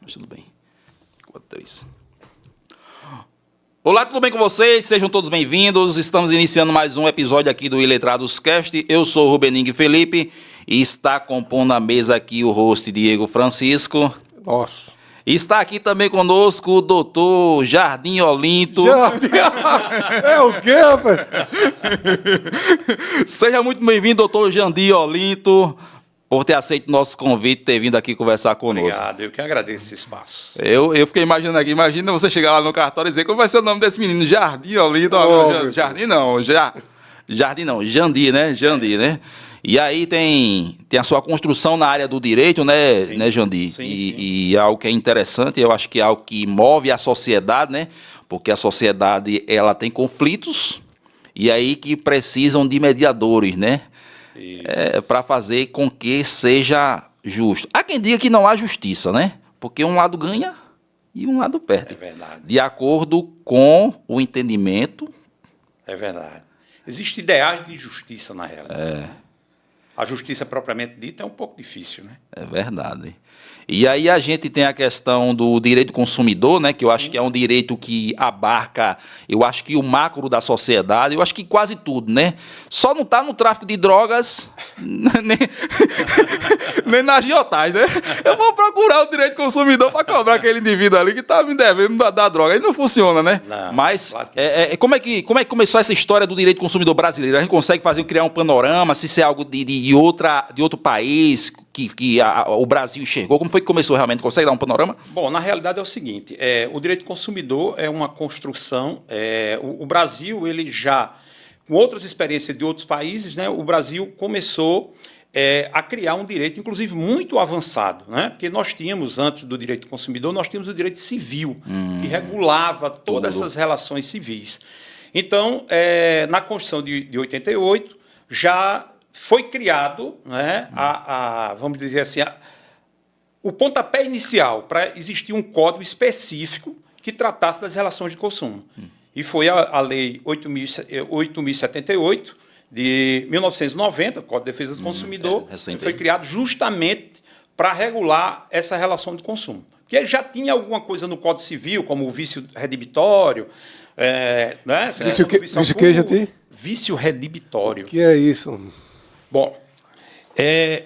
Mas tudo bem. 4, 3. Olá, tudo bem com vocês? Sejam todos bem-vindos. Estamos iniciando mais um episódio aqui do Iletrados Cast. Eu sou o Rubening Felipe e está compondo a mesa aqui o host Diego Francisco. Nossa. E está aqui também conosco o doutor Jardim Olinto. É o quê, rapaz? Seja muito bem-vindo, doutor Jardim Olinto, por ter aceito nosso convite e ter vindo aqui conversar conosco. Obrigado, eu que agradeço esse espaço. Eu fiquei imaginando aqui, imagina você chegar lá no cartório e dizer como vai ser o nome desse menino, Jardim Olinto. Jardim não, Jandi, né? Jandi, né? E aí tem a sua construção na área do direito, né, Sim. né, Jandi? Sim, E é algo que é interessante, eu acho que é algo que move a sociedade, né? Porque a sociedade, ela tem conflitos e aí que precisam de mediadores, né? Para fazer com que seja justo. Há quem diga que não há justiça, né? Porque um lado ganha e um lado perde. É verdade. De acordo com o entendimento. É verdade. Existem ideais de justiça na realidade. A justiça propriamente dita é um pouco difícil, né? É verdade. E aí a gente tem a questão do direito do consumidor, né? Que eu acho que é um direito que abarca, eu acho que o macro da sociedade, eu acho que quase tudo, né? Só não está no tráfico de drogas, nem na agiotagem, né? Eu vou procurar o direito do consumidor para cobrar aquele indivíduo ali que está me devendo da droga. Aí não funciona, né? Não, mas claro que como é que começou essa história do direito do consumidor brasileiro? A gente consegue criar um panorama, se isso é algo de outro país que o Brasil enxergou? Como foi que começou realmente? Consegue dar um panorama? Bom, na realidade é o seguinte, o direito do consumidor é uma construção, o Brasil, ele já, com outras experiências de outros países, né, o Brasil começou a criar um direito, inclusive, muito avançado, né? Porque nós tínhamos, antes do direito do consumidor, nós tínhamos o direito civil, que regulava todas essas relações civis. Então, na Constituição de 88, já foi criado, né, vamos dizer assim, o pontapé inicial para existir um código específico que tratasse das relações de consumo. E foi a Lei 8.078, de 1990, o Código de Defesa do Consumidor, que foi criado justamente para regular essa relação de consumo. Porque já tinha alguma coisa no Código Civil, como o vício redibitório, né? Vício o que já tem? Vício redibitório. O que é isso? Bom,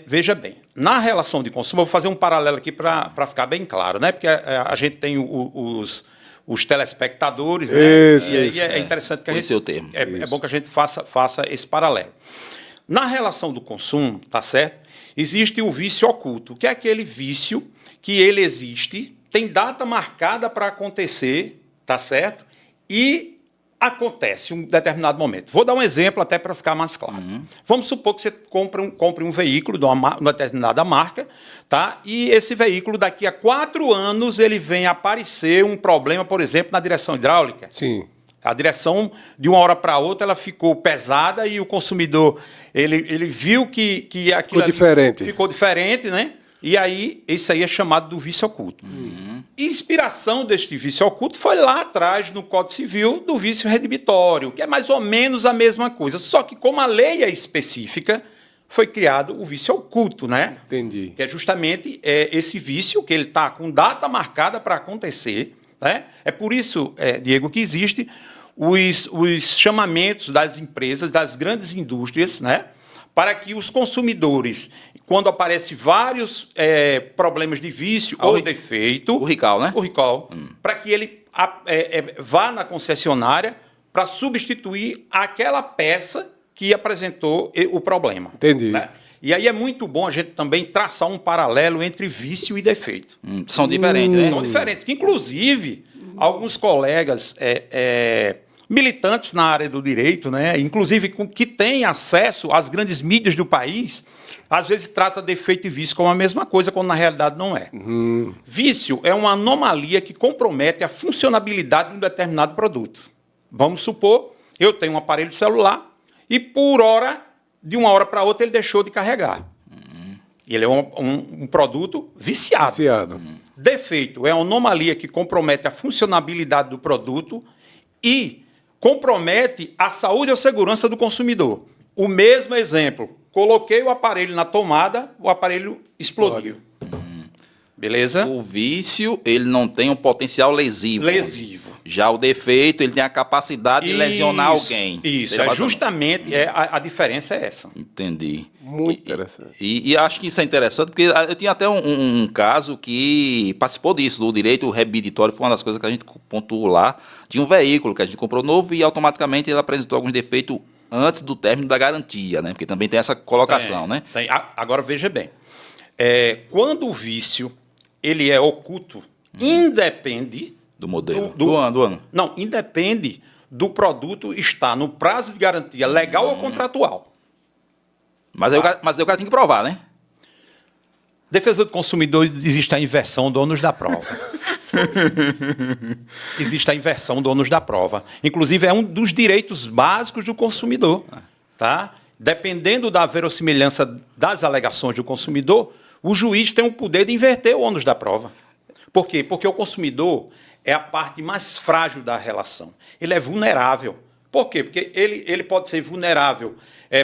veja bem, na relação de consumo, eu vou fazer um paralelo aqui para ficar bem claro, né? Porque a gente tem os telespectadores, né? Isso, e aí isso, é interessante que a gente... Esse é o termo. É bom que a gente faça esse paralelo. Na relação do consumo, tá certo? Existe o vício oculto, que é aquele vício que ele existe, tem data marcada para acontecer, tá certo? E acontece em um determinado momento. Vou dar um exemplo até para ficar mais claro. Vamos supor que você compre um veículo de uma determinada marca, tá? E esse veículo, daqui a 4 anos, ele vem aparecer um problema, por exemplo, na direção hidráulica. Sim. A direção, de uma hora para outra, ela ficou pesada e o consumidor ele viu que aquilo ficou diferente, né? E aí, isso aí é chamado do vício oculto. Inspiração deste vício oculto foi lá atrás, no Código Civil, do vício redibitório, que é mais ou menos a mesma coisa. Só que, como a lei é específica, foi criado o vício oculto, né? Entendi. Que é justamente esse vício, que ele está com data marcada para acontecer, né? É por isso, Diego, que existe os chamamentos das empresas, das grandes indústrias, né? Para que os consumidores, quando aparecem vários problemas de vício ou defeito... O recall, né? O recall, para que ele vá na concessionária para substituir aquela peça que apresentou o problema. Entendi. Né? E aí é muito bom a gente também traçar um paralelo entre vício e defeito. São diferentes, né? São diferentes, que inclusive alguns colegas militantes na área do direito, né, inclusive que têm acesso às grandes mídias do país, às vezes trata defeito e vício como a mesma coisa, quando na realidade não é. Vício é uma anomalia que compromete a funcionabilidade de um determinado produto. Vamos supor, eu tenho um aparelho celular e de uma hora para outra, ele deixou de carregar. Ele é um produto viciado. Defeito é uma anomalia que compromete a funcionabilidade do produto e compromete a saúde ou segurança do consumidor. O mesmo exemplo, coloquei o aparelho na tomada, o aparelho explodiu. Beleza? O vício, ele não tem um potencial lesivo. Lesivo. Já o defeito, ele tem a capacidade de lesionar alguém. Isso, Seria basicamente- justamente a diferença é essa. Entendi. Muito interessante. E acho que isso é interessante, porque eu tinha até um caso que participou disso, do direito rebiditório, foi uma das coisas que a gente pontuou lá, de um veículo que a gente comprou novo e automaticamente ele apresentou alguns defeitos antes do término da garantia, né? Porque também tem essa colocação, né? Tem. Agora, veja bem. Quando o vício ele é oculto, independe... Do modelo. Do- Do ano. Não, independe do produto estar no prazo de garantia legal ou contratual. Mas aí o cara tem que provar, né? Defesa do consumidor, existe a inversão do ônus da prova. Existe a inversão do ônus da prova. Inclusive, é um dos direitos básicos do consumidor. Tá? Dependendo da verossimilhança das alegações do consumidor, o juiz tem o poder de inverter o ônus da prova. Por quê? Porque o consumidor é a parte mais frágil da relação. Ele é vulnerável. Por quê? Porque ele pode ser vulnerável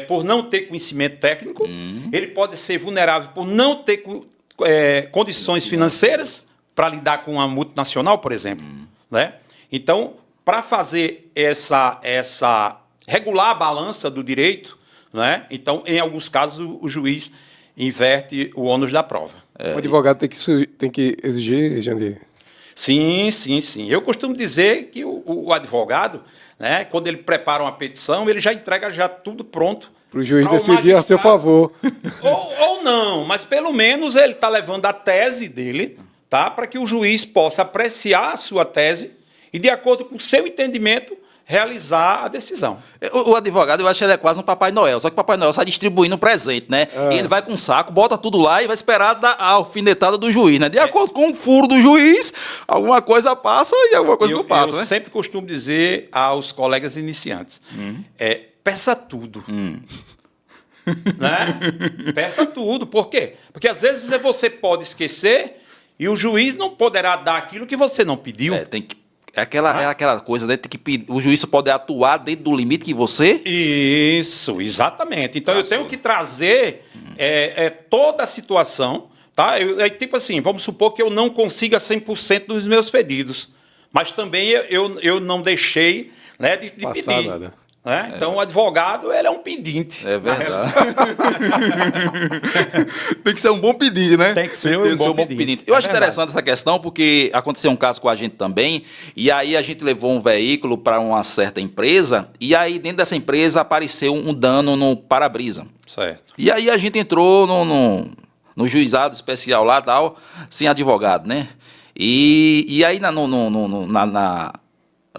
por não ter conhecimento técnico, ele pode ser vulnerável por não ter condições financeiras para lidar com uma multinacional, por exemplo. Né? Então, para fazer essa regular a balança do direito, né? Então, em alguns casos, o juiz inverte o ônus da prova. O advogado tem que exigir, Jandir. Sim, sim, sim. Eu costumo dizer que o advogado, né, quando ele prepara uma petição, ele já entrega já tudo pronto. Para o juiz Ao decidir a seu magistrado. favor. Ou não, mas pelo menos ele está levando a tese dele, tá, para que o juiz possa apreciar a sua tese e, de acordo com o seu entendimento, realizar a decisão. O advogado, eu acho que ele é quase um Papai Noel, só que o Papai Noel sai distribuindo presente, né? E ele vai com um saco, bota tudo lá e vai esperar dar a alfinetada do juiz, né? De acordo com o furo do juiz, alguma coisa passa e alguma coisa não passa, eu né? sempre costumo dizer aos colegas iniciantes, peça tudo. Né? Peça tudo. Por quê? Porque às vezes você pode esquecer e o juiz não poderá dar aquilo que você não pediu. Tem que... É aquela coisa, né? Tem que pedir, o juiz só pode atuar dentro do limite que você... Isso, exatamente. Então eu tenho que trazer toda a situação, tá? Tipo assim, vamos supor que eu não consiga 100% dos meus pedidos, mas também eu não deixei, né, de pedir. Nada. Né? Então o advogado ele é um pedinte. É verdade. Tem que ser um bom pedido, né? Tem que ser um bom pedinte. Eu acho É interessante essa questão, porque aconteceu um caso com a gente também, e aí a gente levou um veículo para uma certa empresa, e aí dentro dessa empresa apareceu um dano no para-brisa. Certo. E aí a gente entrou no juizado especial lá, tal, sem advogado, né? E aí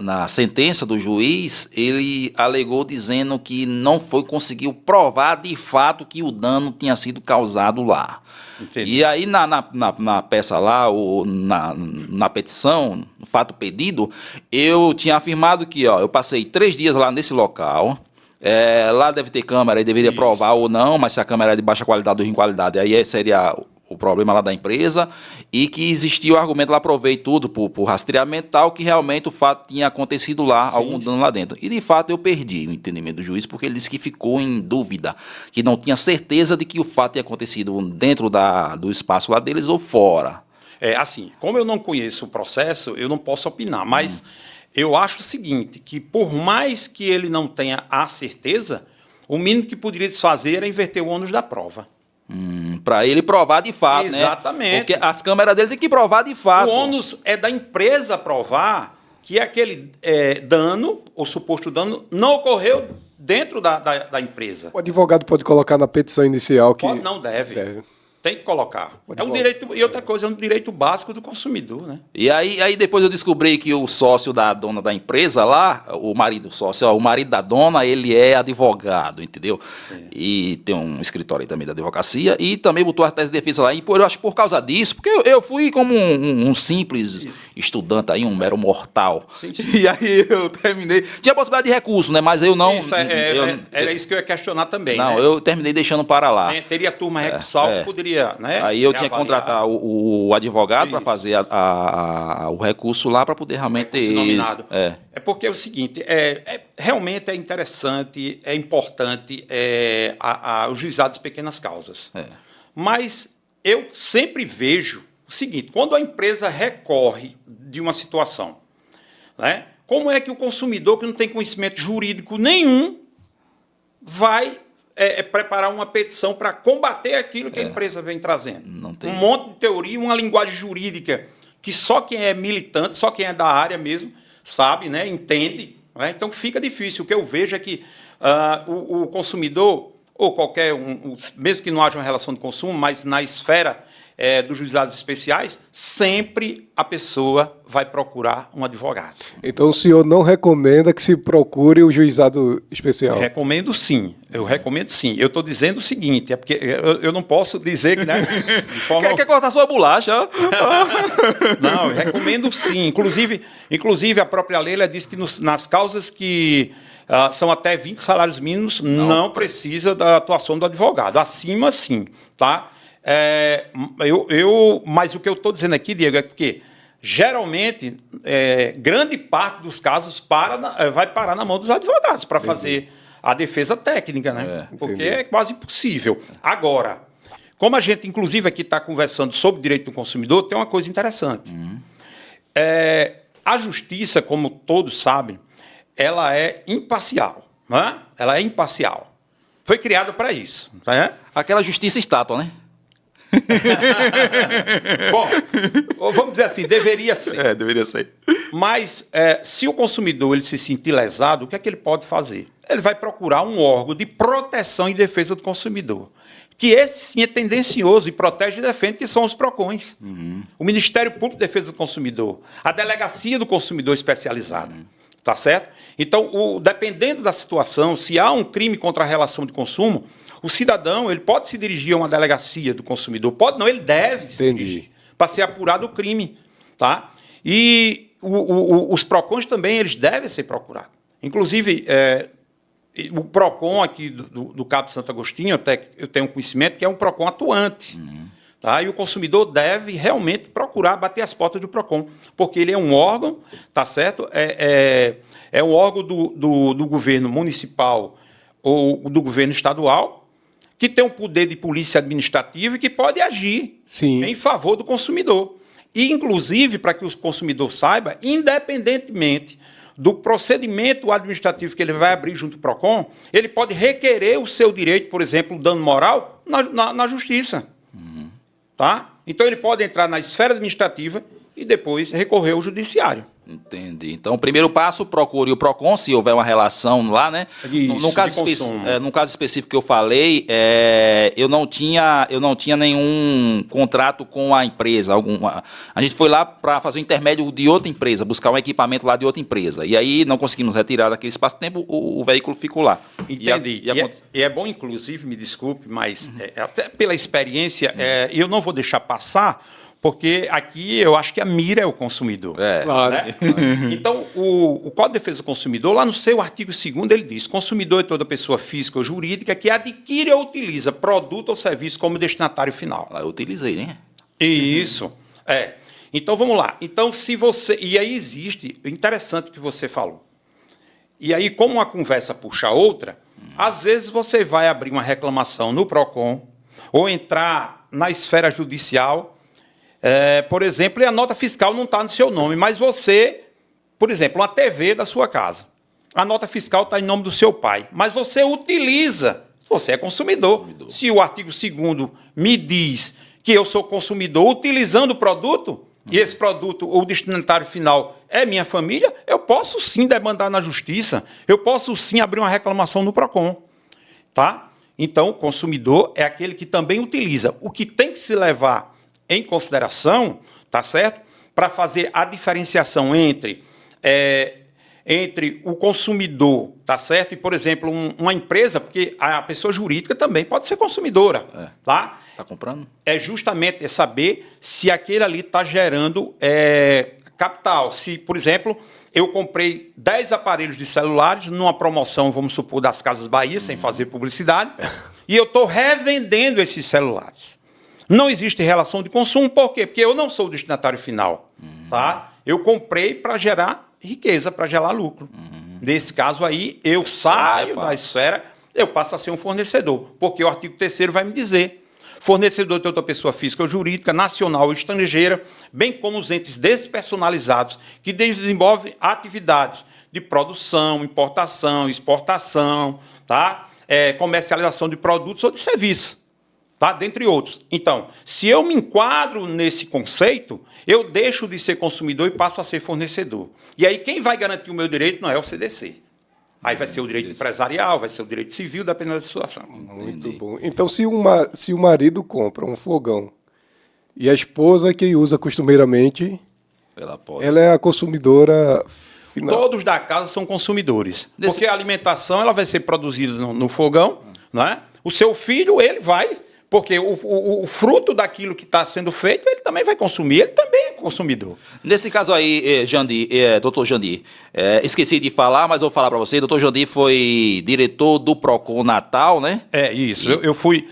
na sentença do juiz, ele alegou dizendo que não conseguiu provar de fato que o dano tinha sido causado lá. Entendi. E aí na peça lá, ou na petição, no fato pedido, eu tinha afirmado que eu passei 3 dias lá nesse local. Lá deve ter câmera, e deveria provar ou não, mas se a câmera é de baixa qualidade ou ruim qualidade, aí seria o problema lá da empresa, e que existia o argumento lá, provei tudo por rastreamento tal, que realmente o fato tinha acontecido lá, algum dano lá dentro. E de fato eu perdi o entendimento do juiz, porque ele disse que ficou em dúvida, que não tinha certeza de que o fato tinha acontecido dentro do espaço lá deles ou fora. Assim, como eu não conheço o processo, eu não posso opinar, mas eu acho o seguinte, que por mais que ele não tenha a certeza, o mínimo que poderia fazer era inverter o ônus da prova. Para ele provar de fato, Exatamente. né? Porque as câmeras dele tem que provar de fato. O ônus é da empresa provar que aquele dano, ou suposto dano, não ocorreu dentro da empresa. O advogado pode colocar na petição inicial que... Não deve. Deve. Tem que colocar. É um direito, e outra coisa, é um direito básico do consumidor, né? E aí depois eu descobri que o sócio da dona da empresa lá, o marido da dona, ele é advogado, entendeu? Sim. E tem um escritório aí também da advocacia, e também botou a tese de defesa lá, e eu acho que por causa disso, porque eu fui como um simples estudante aí, um mero mortal. Sim, sim. E aí eu terminei, tinha possibilidade de recurso, né, mas eu não... Era isso que eu ia questionar também, não, né? eu terminei deixando para lá. Teria turma recursal que poderia, né? Aí eu tinha que contratar o advogado para fazer o recurso lá para poder realmente ter nominado. É porque é o seguinte, realmente é interessante, é importante os juizados de pequenas causas. Mas eu sempre vejo o seguinte, quando a empresa recorre de uma situação, né, como é que o consumidor que não tem conhecimento jurídico nenhum vai preparar uma petição para combater aquilo que a empresa vem trazendo? Não tem. Um monte de teoria, uma linguagem jurídica que só quem é militante, só quem é da área mesmo, sabe, né, entende. Né? Então fica difícil. O que eu vejo é que o consumidor, ou qualquer um, mesmo que não haja uma relação de consumo, mas na esfera dos juizados especiais, sempre a pessoa vai procurar um advogado. Então o senhor não recomenda que se procure o juizado especial? Eu recomendo sim. Eu estou dizendo o seguinte, é porque eu não posso dizer que, né, de forma... Quer cortar sua bolacha? Não, eu recomendo sim. Inclusive a própria lei ela diz que nas causas que são até 20 salários mínimos, não precisa da atuação do advogado. Acima, sim. Tá? Mas o que eu estou dizendo aqui, Diego, é que geralmente grande parte dos casos vai parar na mão dos advogados para fazer a defesa técnica, né? Porque é quase impossível. Agora, como a gente, inclusive, aqui está conversando sobre o direito do consumidor, tem uma coisa interessante. A justiça, como todos sabem, ela é imparcial. Né? Ela é imparcial. Foi criada para isso. Né? Aquela justiça estátua, né? Bom, vamos dizer assim, deveria ser. Deveria ser. Mas, se o consumidor ele se sentir lesado, o que é que ele pode fazer? Ele vai procurar um órgão de proteção e defesa do consumidor, que esse sim é tendencioso e protege e defende, que são os PROCONs. O Ministério Público de Defesa do Consumidor, a Delegacia do Consumidor Especializada. Tá certo? Então, dependendo da situação, se há um crime contra a relação de consumo, o cidadão ele pode se dirigir a uma delegacia do consumidor. Pode não, ele deve se dirigir para ser apurado o crime. Tá? E os PROCONs também eles devem ser procurados. Inclusive, o PROCON aqui do Cabo Santo Agostinho, até eu tenho conhecimento que é um PROCON atuante. Tá? E o consumidor deve realmente procurar bater as portas do PROCON, porque ele é um órgão, tá certo? É um órgão do governo municipal ou do governo estadual, que tem um poder de polícia administrativa e que pode agir em favor do consumidor. E, inclusive, para que o consumidor saiba, independentemente do procedimento administrativo que ele vai abrir junto ao PROCON, ele pode requerer o seu direito, por exemplo, o dano moral, na justiça. Tá? Então, ele pode entrar na esfera administrativa e depois recorrer ao judiciário. Entendi. Então, o primeiro passo, procure o PROCON, se houver uma relação lá, né? Isso, no caso específico que eu falei, eu não tinha nenhum contrato com a empresa. A gente foi lá para fazer o intermédio de outra empresa, buscar um equipamento lá de outra empresa. E aí não conseguimos retirar daquele espaço-tempo, o veículo ficou lá. Entendi. E é bom, inclusive, me desculpe, mas até pela experiência, eu não vou deixar passar, porque aqui eu acho que a mira é o consumidor. Claro. Né? Então, o Código de Defesa do Consumidor, lá no seu artigo 2º, ele diz: consumidor é toda pessoa física ou jurídica que adquire ou utiliza produto ou serviço como destinatário final. Eu utilizei, né? Isso. Então, vamos lá. Então, se você... E aí existe... Interessante que você falou. E aí, como uma conversa puxa a outra, às vezes você vai abrir uma reclamação no PROCON ou entrar na esfera judicial... por exemplo, e a nota fiscal não está no seu nome, mas você, por exemplo, uma TV da sua casa, a nota fiscal está em nome do seu pai, mas você utiliza, você é consumidor. Se o artigo 2º me diz que eu sou consumidor utilizando o produto, e esse produto, o destinatário final é minha família, eu posso sim demandar na justiça, eu posso sim abrir uma reclamação no PROCON. Tá? Então, o consumidor é aquele que também utiliza. O que tem que se levar em consideração, tá certo? Para fazer a diferenciação entre o consumidor, tá certo? E, por exemplo, uma empresa, porque a pessoa jurídica também pode ser consumidora, tá? Está comprando? É justamente saber se aquele ali está gerando capital. Se, por exemplo, eu comprei 10 aparelhos de celulares numa promoção, vamos supor, das Casas Bahia, sem fazer publicidade, e eu estou revendendo esses celulares. Não existe relação de consumo, por quê? Porque eu não sou o destinatário final. Tá? Eu comprei para gerar riqueza, para gerar lucro. Nesse caso aí, eu saio da esfera, eu passo a ser um fornecedor, porque o artigo 3º vai me dizer. fornecedor de outra pessoa física ou jurídica, nacional ou estrangeira, bem como os entes despersonalizados que desenvolvem atividades de produção, importação, exportação, tá? Comercialização de produtos ou de serviços, tá? Dentre outros. Então, se eu me enquadro nesse conceito, eu deixo de ser consumidor e passo a ser fornecedor. E aí quem vai garantir o meu direito não é o CDC. Aí vai ser o direito empresarial, vai ser o direito civil, dependendo da situação. Muito bom. Então, se o marido compra um fogão e a esposa que usa costumeiramente, ela é a consumidora final. Todos da casa são consumidores. Porque a alimentação ela vai ser produzida no fogão, né? O seu filho, ele vai, porque o fruto daquilo que está sendo feito, ele também vai consumir, ele também é consumidor. Nesse caso aí, doutor Jandir, esqueci de falar, mas vou falar para você, doutor Jandir foi diretor do PROCON Natal, né? É isso, eu fui,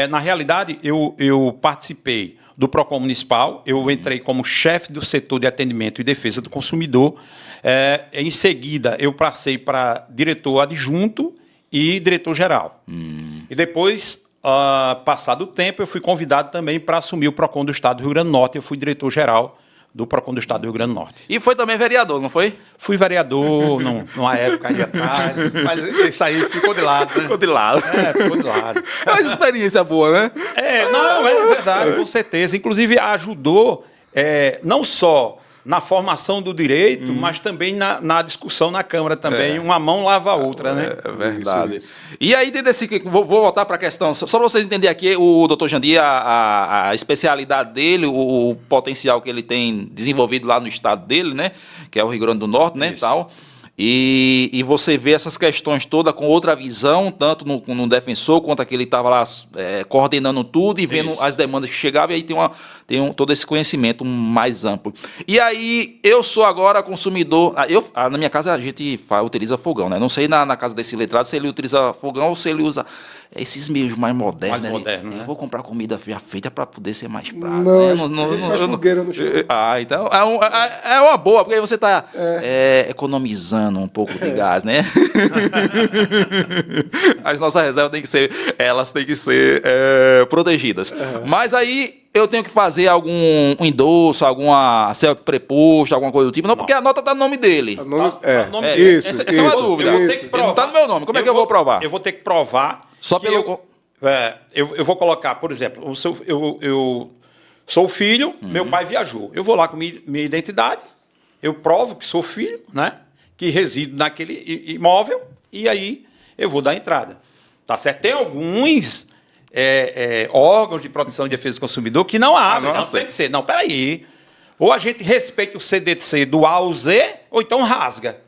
na realidade, eu participei do PROCON Municipal, eu entrei como chefe do setor de atendimento e defesa do consumidor, em seguida eu passei para diretor adjunto e diretor-geral. E depois, passado o tempo, eu fui convidado também para assumir o PROCON do Estado do Rio Grande do Norte. Eu fui diretor-geral do PROCON do Estado do Rio Grande do Norte. E foi também vereador, não foi? Fui vereador numa época aí atrás, mas isso aí ficou de lado, né? Ficou de lado. Ficou de lado. É uma experiência boa, né? Não, é verdade, com certeza. Inclusive, ajudou não só na formação do direito, mas também na discussão na Câmara também. Uma mão lava a outra, né? É verdade. Isso. E aí, vou voltar para a questão, só para vocês entenderem aqui, o doutor Jandir, a especialidade dele, o potencial que ele tem desenvolvido lá no estado dele, né? Que é o Rio Grande do Norte, né? Tal. E você vê essas questões todas com outra visão, tanto no defensor, quanto aquele que estava lá coordenando tudo e vendo as demandas que chegavam, e aí tem todo esse conhecimento mais amplo. E aí, eu sou agora consumidor, na minha casa a gente utiliza fogão, né? Não sei na casa desse letrado se ele utiliza fogão ou se ele usa esses meios mais modernos. Mais modernos, né? Eu vou comprar comida já feita para poder ser mais prático. Não, fogueira no chão. Então é uma boa, porque aí você está economizando um pouco de gás, né? As nossas reservas têm que ser protegidas. Mas aí eu tenho que fazer algum endosso, alguma certo preposto, alguma coisa do tipo. Não, porque a nota está no nome dele. Isso, essa é uma dúvida. Eu vou ter que provar. Não está no meu nome. Como é que eu vou provar? Eu vou ter que provar. Só pelo... Eu vou colocar, por exemplo, eu sou filho, meu pai viajou. Eu vou lá com minha identidade, eu provo que sou filho, né? Que resido naquele imóvel, e aí eu vou dar entrada. Tá certo? Tem alguns órgãos de proteção e defesa do consumidor que não abrem. Não tem que ser. Não, peraí. Ou a gente respeita o CDC do A ao Z, ou então rasga.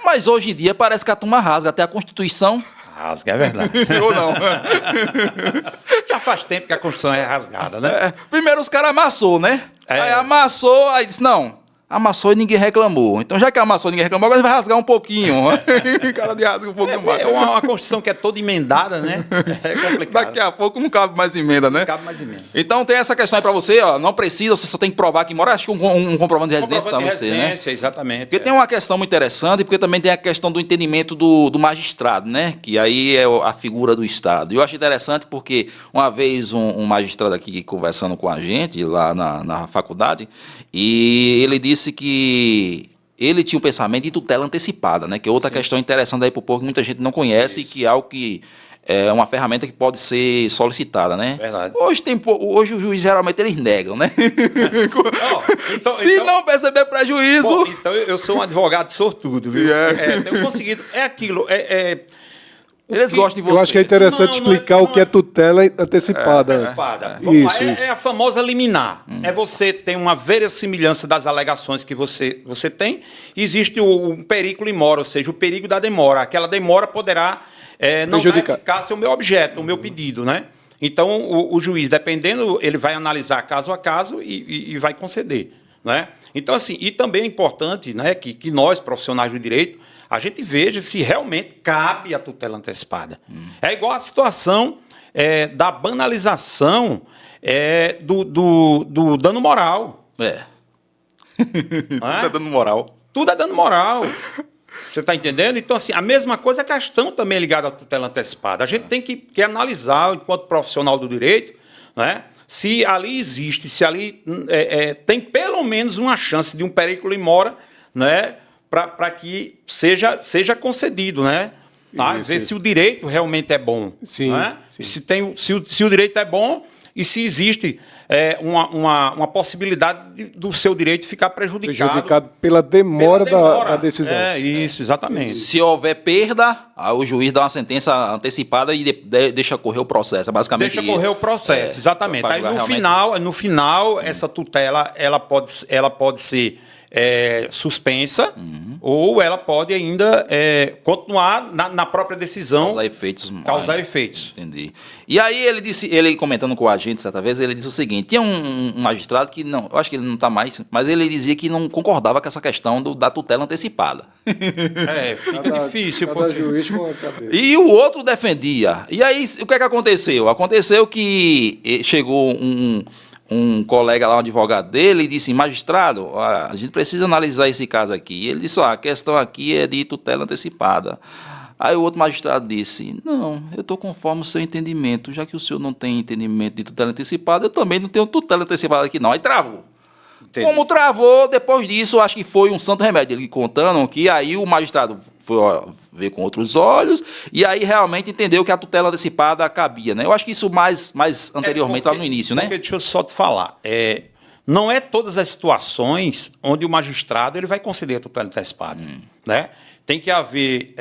Mas hoje em dia parece que a turma rasga até a Constituição. Rasga, é verdade. Ou não? Já faz tempo que a Constituição é rasgada, né? Primeiro os caras amassou, né? Aí amassou, aí disse, não, amassou e ninguém reclamou. Então já que amassou e ninguém reclamou, agora a gente vai rasgar um pouquinho. O cara de rasga um pouquinho mais. É uma Constituição que é toda emendada, né? É complicado. Daqui a pouco não cabe mais emenda, né? Não cabe mais emenda. Então tem essa questão aí pra você, ó, não precisa, você só tem que provar que mora, acho que um comprovante de residência pra você, né? Exatamente. Porque tem uma questão muito interessante, porque também tem a questão do entendimento do magistrado, né? Que aí é a figura do Estado. E eu acho interessante porque uma vez um magistrado aqui conversando com a gente lá na faculdade, e ele disse que ele tinha um pensamento de tutela antecipada, né? Que é outra questão interessante aí para o povo que muita gente não conhece e que é algo que é uma ferramenta que pode ser solicitada, né? Verdade. Hoje o juiz geralmente eles negam, né? Se não perceber prejuízo... Bom, então eu sou um advogado sortudo, viu? Tenho conseguido... É aquilo... Eles gostam de você. Eu acho que é interessante explicar o que é tutela antecipada. Isso. É a famosa liminar. É você ter uma verossimilhança das alegações que você tem. Existe o perigo imora, ou seja, o perigo da demora. Aquela demora poderá não dar eficácia ao meu objeto, ao meu pedido, né? Então, o juiz, dependendo, ele vai analisar caso a caso e vai conceder, né? Então, assim, e também é importante, né, que nós, profissionais do direito, a gente veja se realmente cabe a tutela antecipada. É igual a situação da banalização do dano moral. Tudo é dano moral. Tudo é dano moral. Você está entendendo? Então, assim, a mesma coisa, a questão também é ligada à tutela antecipada. A gente tem que analisar, enquanto profissional do direito, né, se ali existe, se ali tem pelo menos uma chance de um periculum in mora, né, para que seja concedido, né? Tá? Ver se o direito realmente é bom. Sim, né? sim. Se o direito é bom e se existe uma possibilidade do seu direito ficar prejudicado pela demora da decisão. Isso, exatamente. Se houver perda, o juiz dá uma sentença antecipada e deixa correr o processo. Basicamente, deixa correr o processo, exatamente. Aí no final, essa tutela ela pode ser suspensa, ou ela pode ainda continuar na própria decisão. Causar efeitos. Entendi. E aí ele comentando com a gente certa vez, ele disse o seguinte: tinha um magistrado que não, eu acho que ele não está mais, mas ele dizia que não concordava com essa questão da tutela antecipada. Fica difícil. Cada juiz com a cabeça. E o outro defendia. E aí, o que aconteceu? Aconteceu que chegou um colega lá, um advogado dele, e disse: magistrado, a gente precisa analisar esse caso aqui. E ele disse: a questão aqui é de tutela antecipada. Aí o outro magistrado disse: não, eu estou conforme o seu entendimento, já que o senhor não tem entendimento de tutela antecipada, eu também não tenho tutela antecipada aqui não. Aí travou. Entendi. Como travou, depois disso, acho que foi um santo remédio. Ele contando que aí o magistrado foi ver com outros olhos e aí realmente entendeu que a tutela antecipada cabia, né? Eu acho que isso mais anteriormente, lá no início, né? Deixa eu só te falar. Não é todas as situações onde o magistrado ele vai conceder a tutela antecipada, né? Tem que haver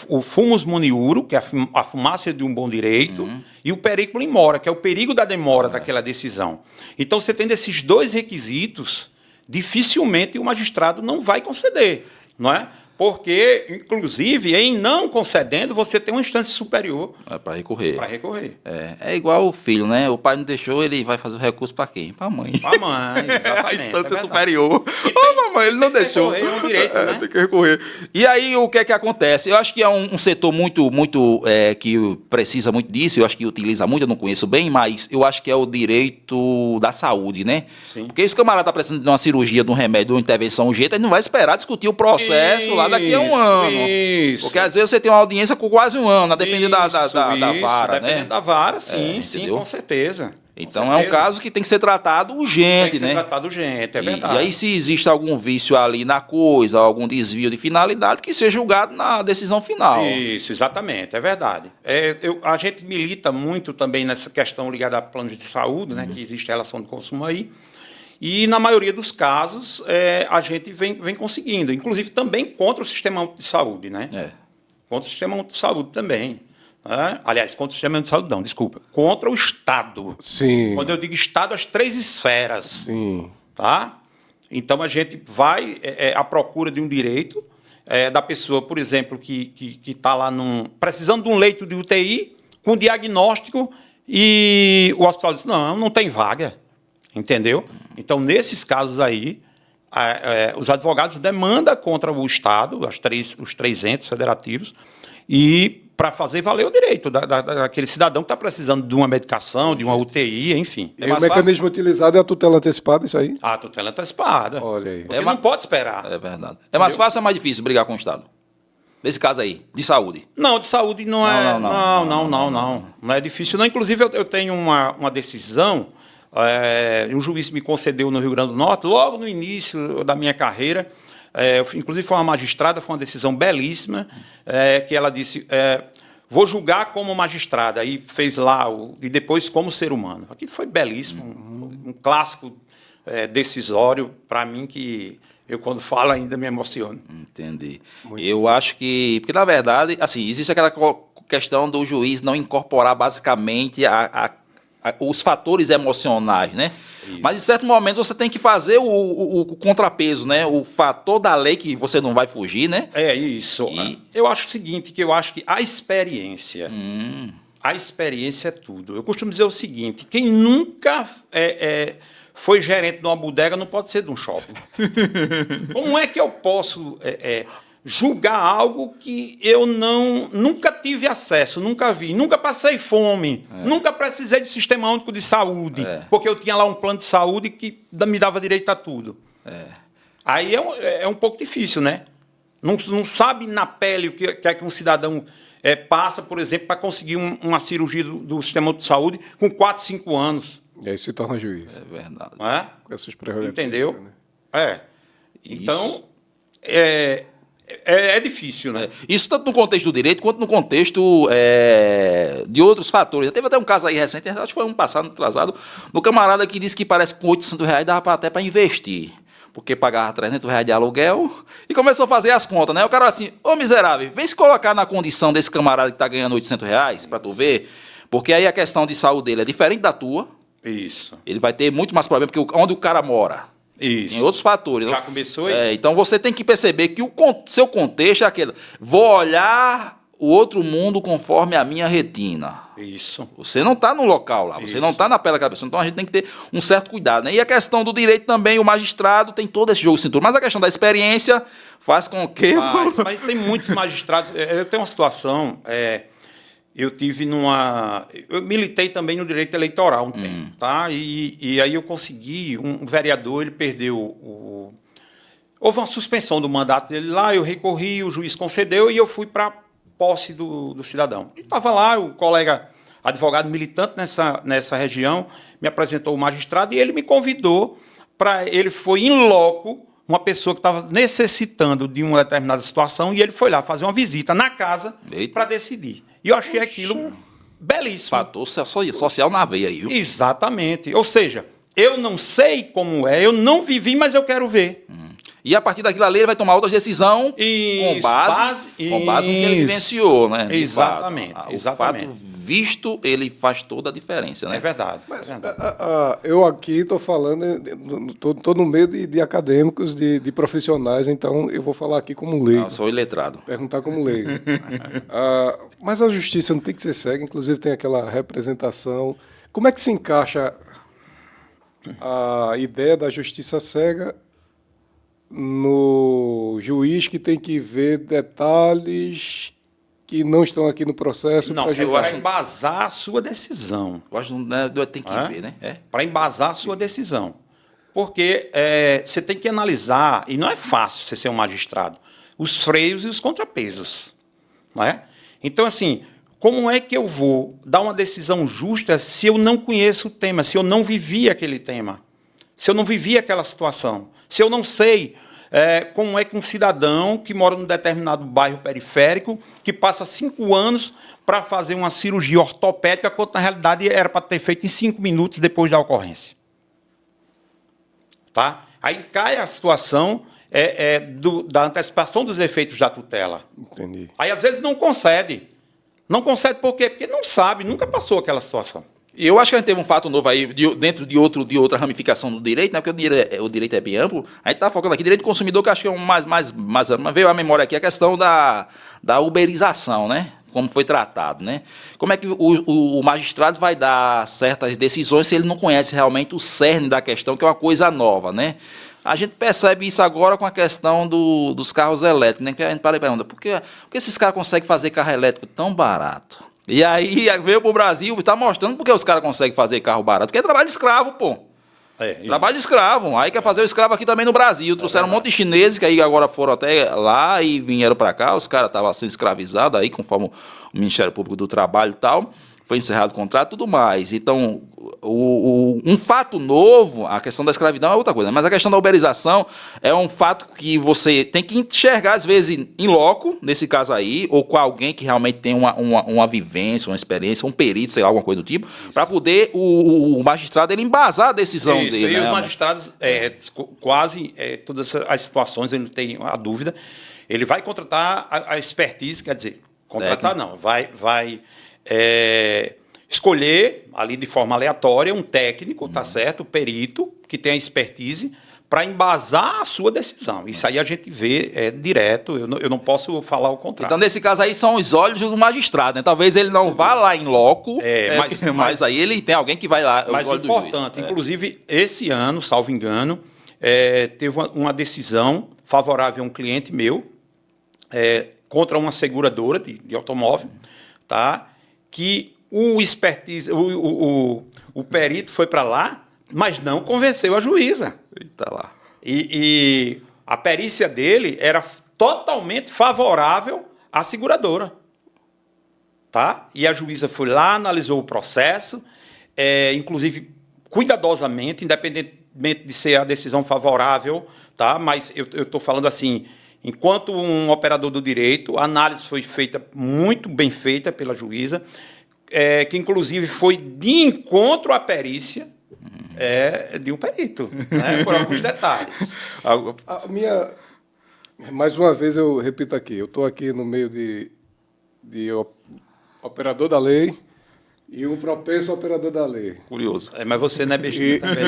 o fumus muniuro, que é a fumácia de um bom direito, e o periculum in mora, que é o perigo da demora daquela decisão. Então, você tendo esses dois requisitos, dificilmente o magistrado não vai conceder, não é? Porque, inclusive, em não concedendo, você tem uma instância superior. Para recorrer. Para recorrer. É igual o filho, né? O pai não deixou, ele vai fazer o recurso para quem? Para a mãe. Para a mãe, exatamente. A instância superior. Mamãe, ele não deixou. Tem que recorrer, é um direito, né? Tem que recorrer. E aí, o que é que acontece? Eu acho que é um setor muito que precisa muito disso, eu acho que utiliza muito, eu não conheço bem, mas eu acho que é o direito da saúde, né? Sim. Porque se o camarada está precisando de uma cirurgia, de um remédio, de uma intervenção urgente, ele não vai esperar discutir o processo lá daqui a um ano. Isso. Porque às vezes você tem uma audiência com quase um ano, a depender da vara, né? Dependendo da vara, sim, com certeza. Então é um caso que tem que ser tratado urgente, né? Tem que ser tratado urgente, é verdade. E aí, se existe algum vício ali na coisa, algum desvio de finalidade, que seja julgado na decisão final. Isso, exatamente, é verdade. A gente milita muito também nessa questão ligada a planos de saúde, né? Que existe relação de consumo aí. E, na maioria dos casos, a gente vem conseguindo. Inclusive, também contra o Sistema Único de Saúde, né? Contra o Sistema Único de Saúde também. Aliás, contra o Sistema Único de Saúde, não, desculpa. Contra o Estado. Sim. Quando eu digo Estado, as 3 esferas. Sim. Tá? Então, a gente vai à procura de um direito da pessoa, por exemplo, que está lá precisando de um leito de UTI, com diagnóstico, e o hospital diz: não tem vaga. Entendeu? Então, nesses casos aí, os advogados demandam contra o Estado, os 3 entes federativos, e para fazer valer o direito daquele cidadão que está precisando de uma medicação, de uma UTI, enfim. E o mecanismo utilizado é a tutela antecipada, isso aí? A tutela antecipada. Olha aí. Porque não pode esperar. É verdade. É mais fácil ou é mais difícil brigar com o Estado? Nesse caso aí, de saúde? Não, de saúde não é. Não é difícil. Não. Inclusive, eu tenho uma decisão. Um juiz me concedeu no Rio Grande do Norte, logo no início da minha carreira. Inclusive, foi uma magistrada, foi uma decisão belíssima, que ela disse: vou julgar como magistrada. Aí fez lá, e depois como ser humano. Aquilo foi belíssimo, um clássico decisório, para mim, que eu, quando falo, ainda me emociono. Entendi. Eu acho que... Porque, na verdade, assim, existe aquela questão do juiz não incorporar, basicamente, os fatores emocionais, né? Isso. Mas, em certo momento, você tem que fazer o contrapeso, né? O fator da lei que você não vai fugir, né? Isso. Eu acho o seguinte, que eu acho que a experiência... A experiência é tudo. Eu costumo dizer o seguinte: quem nunca foi gerente de uma bodega não pode ser de um shopping. Como é que eu posso... julgar algo que eu nunca tive acesso, nunca vi, nunca passei fome, nunca precisei do Sistema Único de Saúde, porque eu tinha lá um plano de saúde que me dava direito a tudo. Aí é um pouco difícil, né? Não sabe na pele o que é que um cidadão passa, por exemplo, para conseguir uma cirurgia do sistema de saúde com 4, 5 anos. E aí se torna juiz. É verdade. Não é? Com essas prerrogativas. Entendeu? Né? Então, é difícil, né? Isso tanto no contexto do direito quanto no contexto de outros fatores. Teve até um caso aí recente, acho que foi ano passado, atrasado, do camarada que disse que parece que com R$800 dava até para investir. Porque pagava R$300 de aluguel e começou a fazer as contas, né? O cara assim, ô miserável, vem se colocar na condição desse camarada que está ganhando R$800 para tu ver, porque aí a questão de saúde dele é diferente da tua. Isso. Ele vai ter muito mais problema, porque onde o cara mora. Isso. Tem outros fatores. Já começou aí? Então você tem que perceber que o seu contexto é aquele. Vou olhar o outro mundo conforme a minha retina. Isso. Você não está no local lá, você não está na pele daquela pessoa. Então a gente tem que ter um certo cuidado, né? E a questão do direito também, o magistrado tem todo esse jogo de cintura. Mas a questão da experiência faz com que... Mas tem muitos magistrados. Eu tenho uma situação... Eu militei também no direito eleitoral um tempo, tá? E aí eu consegui, um vereador, ele perdeu houve uma suspensão do mandato dele lá, eu recorri, o juiz concedeu e eu fui para posse do cidadão. E estava lá, o colega advogado militante nessa região me apresentou o magistrado e ele me convidou ele foi in loco, uma pessoa que estava necessitando de uma determinada situação, e ele foi lá fazer uma visita na casa para decidir. E eu achei aquilo belíssimo. Fator social na veia aí, viu? Exatamente. Ou seja, eu não sei como eu não vivi, mas eu quero ver. E a partir daquilo ali ele vai tomar outra decisão com base no que ele vivenciou, né? Exatamente. O fato visto, ele faz toda a diferença, né? É verdade. Mas eu aqui estou falando, estou no meio de acadêmicos, de profissionais, então eu vou falar aqui como leigo. Eu sou iletrado. Perguntar como leigo. Mas a justiça não tem que ser cega, inclusive tem aquela representação. Como é que se encaixa a ideia da justiça cega no juiz que tem que ver detalhes que não estão aqui no processo? Não, para embasar a sua decisão. Eu acho que tem que ver, né? Para embasar a sua decisão. Porque você tem que analisar, e não é fácil você ser um magistrado, os freios e os contrapesos. Não é? Então, assim, como é que eu vou dar uma decisão justa se eu não conheço o tema, se eu não vivi aquele tema, se eu não vivi aquela situação, se eu não sei como é que um cidadão que mora num determinado bairro periférico, que passa 5 anos para fazer uma cirurgia ortopédica, quando na realidade era para ter feito em 5 minutos depois da ocorrência. Tá? Aí cai a situação da antecipação dos efeitos da tutela. Entendi. Aí às vezes não concede. Não concede por quê? Porque não sabe, nunca passou aquela situação. E eu acho que a gente teve um fato novo aí, dentro de outra ramificação do direito, né? Porque o direito é bem amplo. A gente está focando aqui, direito do consumidor, que eu acho que é mais amplo. Mas veio à memória aqui a questão da uberização, né? Como foi tratado, né? Como é que o magistrado vai dar certas decisões se ele não conhece realmente o cerne da questão, que é uma coisa nova, né? A gente percebe isso agora com a questão dos carros elétricos, né? Que a gente para e pergunta, por que esses caras conseguem fazer carro elétrico tão barato? E aí veio pro Brasil e está mostrando por que os caras conseguem fazer carro barato. Porque é trabalho de escravo, pô. Trabalho de escravo. Aí quer fazer o escravo aqui também no Brasil. Trouxeram um monte de chineses que aí agora foram até lá e vieram para cá. Os caras estavam sendo escravizados aí, conforme o Ministério Público do Trabalho e tal. Foi encerrado o contrato e tudo mais. Então, um fato novo, a questão da escravidão é outra coisa, mas a questão da uberização é um fato que você tem que enxergar, às vezes, em loco, nesse caso aí, ou com alguém que realmente tem uma vivência, uma experiência, um perito, sei lá, alguma coisa do tipo, para poder o magistrado ele embasar a decisão dele. E os magistrados, quase todas as situações, ele não tem a dúvida, ele vai contratar a expertise, quer dizer, contratar não, vai escolher ali de forma aleatória um técnico, tá certo, o perito, que tem a expertise, para embasar a sua decisão. Isso aí a gente vê direto, eu não posso falar o contrário. Então, nesse caso aí, são os olhos do magistrado, né? Talvez ele não vá lá em loco, mas aí ele tem alguém que vai lá. Mas importante, inclusive, esse ano, salvo engano, teve uma decisão favorável a um cliente meu, contra uma seguradora de automóvel, tá? Que o perito foi para lá, mas não convenceu a juíza. Eita lá. E a perícia dele era totalmente favorável à seguradora. Tá? E a juíza foi lá, analisou o processo, inclusive cuidadosamente, independentemente de ser a decisão favorável, tá? Mas eu estou falando assim, enquanto um operador do direito, a análise foi feita, muito bem feita pela juíza, que inclusive foi de encontro à perícia de um perito, né? Por alguns detalhes. Mais uma vez eu repito aqui, eu estou aqui no meio de operador da lei e um propenso operador da lei. Curioso. Mas você não é besteira também.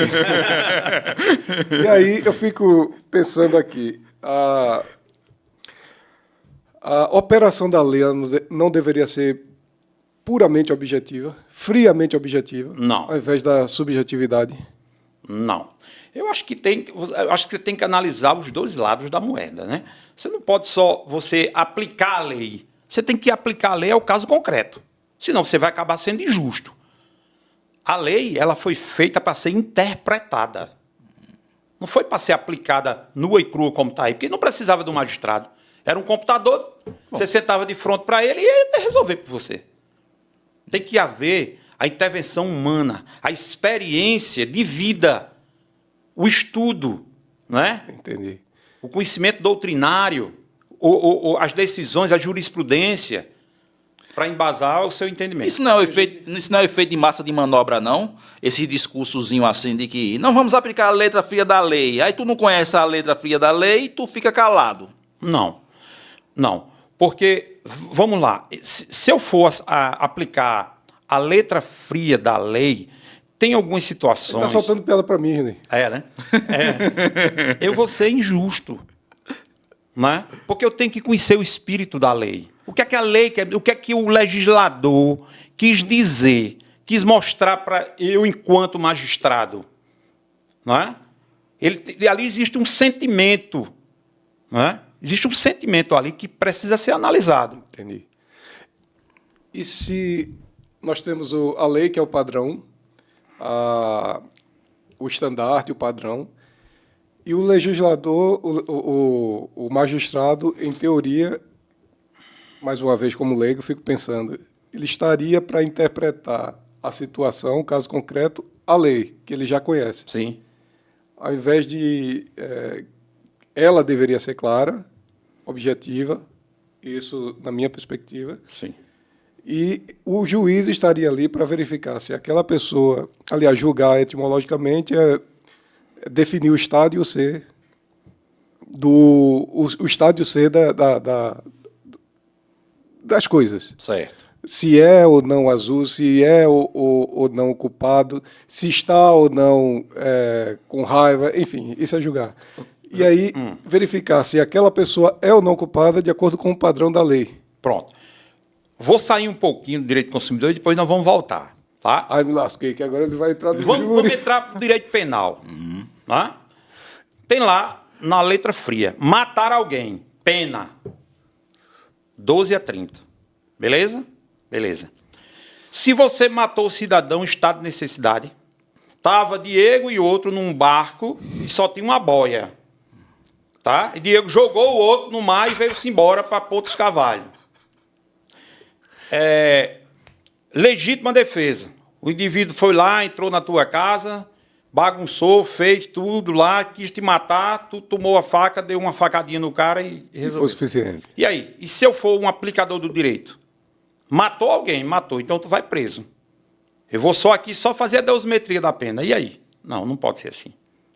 E aí eu fico pensando aqui, a operação da lei não deveria ser puramente objetiva, friamente objetiva, Não. ao invés da subjetividade? Não. Eu acho que você tem que analisar os dois lados da moeda, né? Você não pode só aplicar a lei. Você tem que aplicar a lei ao caso concreto. Senão você vai acabar sendo injusto. A lei, ela foi feita para ser interpretada. Não foi para ser aplicada nua e crua como está aí, porque não precisava do magistrado. Era um computador, você sentava de frente para ele e ia resolver por você. Tem que haver a intervenção humana, a experiência de vida, o estudo, não é? Entendi. O conhecimento doutrinário, as decisões, a jurisprudência, para embasar o seu entendimento. Isso não é o efeito de massa de manobra, não? Esse discursozinho assim de que não vamos aplicar a letra fria da lei. Aí tu não conhece a letra fria da lei e tu fica calado. Não. Porque, vamos lá, se eu for aplicar a letra fria da lei, tem algumas situações... Está soltando piada para mim, René. Né? Eu vou ser injusto. Né? Porque eu tenho que conhecer o espírito da lei. O que é que a lei quer? O que é que o legislador quis dizer, quis mostrar para eu enquanto magistrado? Não é? Ali existe um sentimento. Não é? Existe um sentimento ali que precisa ser analisado. Entendi. E se nós temos a lei, que é o padrão, o estandarte, o padrão, e o legislador, o magistrado, em teoria, mais uma vez como leigo, fico pensando, ele estaria para interpretar a situação, o caso concreto, a lei, que ele já conhece. Sim. Ao invés de... ela deveria ser clara, objetiva, isso na minha perspectiva. Sim. E o juiz estaria ali para verificar se aquela pessoa, aliás, julgar etimologicamente, definir o estado e o ser, o estado e o ser das coisas. Certo. Se é ou não azul, se é ou não culpado, se está ou não com raiva, enfim, isso é julgar. E aí, verificar se aquela pessoa é ou não culpada de acordo com o padrão da lei. Pronto. Vou sair um pouquinho do direito do consumidor e depois nós vamos voltar. Tá? Ai, me lasquei, que agora ele vai entrar no Vamos entrar no direito penal. Tá? Tem lá, na letra fria, matar alguém, pena, 12 a 30. Beleza? Beleza. Se você matou o cidadão em estado de necessidade, estava Diego e outro num barco e só tinha uma boia. Tá? E Diego jogou o outro no mar e veio-se embora para Porto dos Carvalhos. Legítima defesa. O indivíduo foi lá, entrou na tua casa, bagunçou, fez tudo lá, quis te matar, tu tomou a faca, deu uma facadinha no cara e resolveu. Foi suficiente. E aí? E se eu for um aplicador do direito? Matou alguém? Matou. Então tu vai preso. Eu vou aqui fazer a dosimetria da pena. E aí? Não pode ser assim.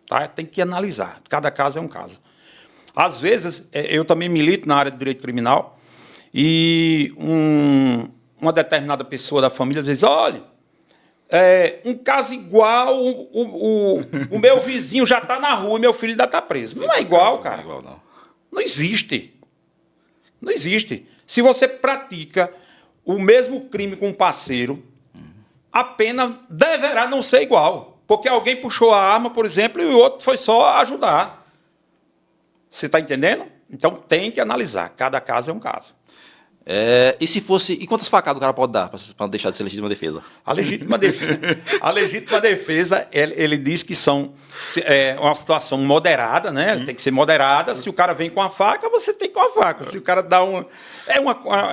Tá? Tem que analisar. Cada caso é um caso. Às vezes, eu também milito na área do direito criminal e uma determinada pessoa da família diz, olha, um caso igual, o meu vizinho já está na rua e meu filho ainda está preso. Não é igual, cara. Não é igual, não. Não existe. Não existe. Se você pratica o mesmo crime com um parceiro, a pena deverá não ser igual. Porque alguém puxou a arma, por exemplo, e o outro foi só ajudar. Você está entendendo? Então tem que analisar. Cada caso é um caso. E se fosse... E quantas facadas o cara pode dar para não deixar de ser legítima defesa? A legítima defesa, ele diz que são uma situação moderada, né? Tem que ser moderada. Se o cara vem com a faca, você tem com a faca. Se o cara dá uma...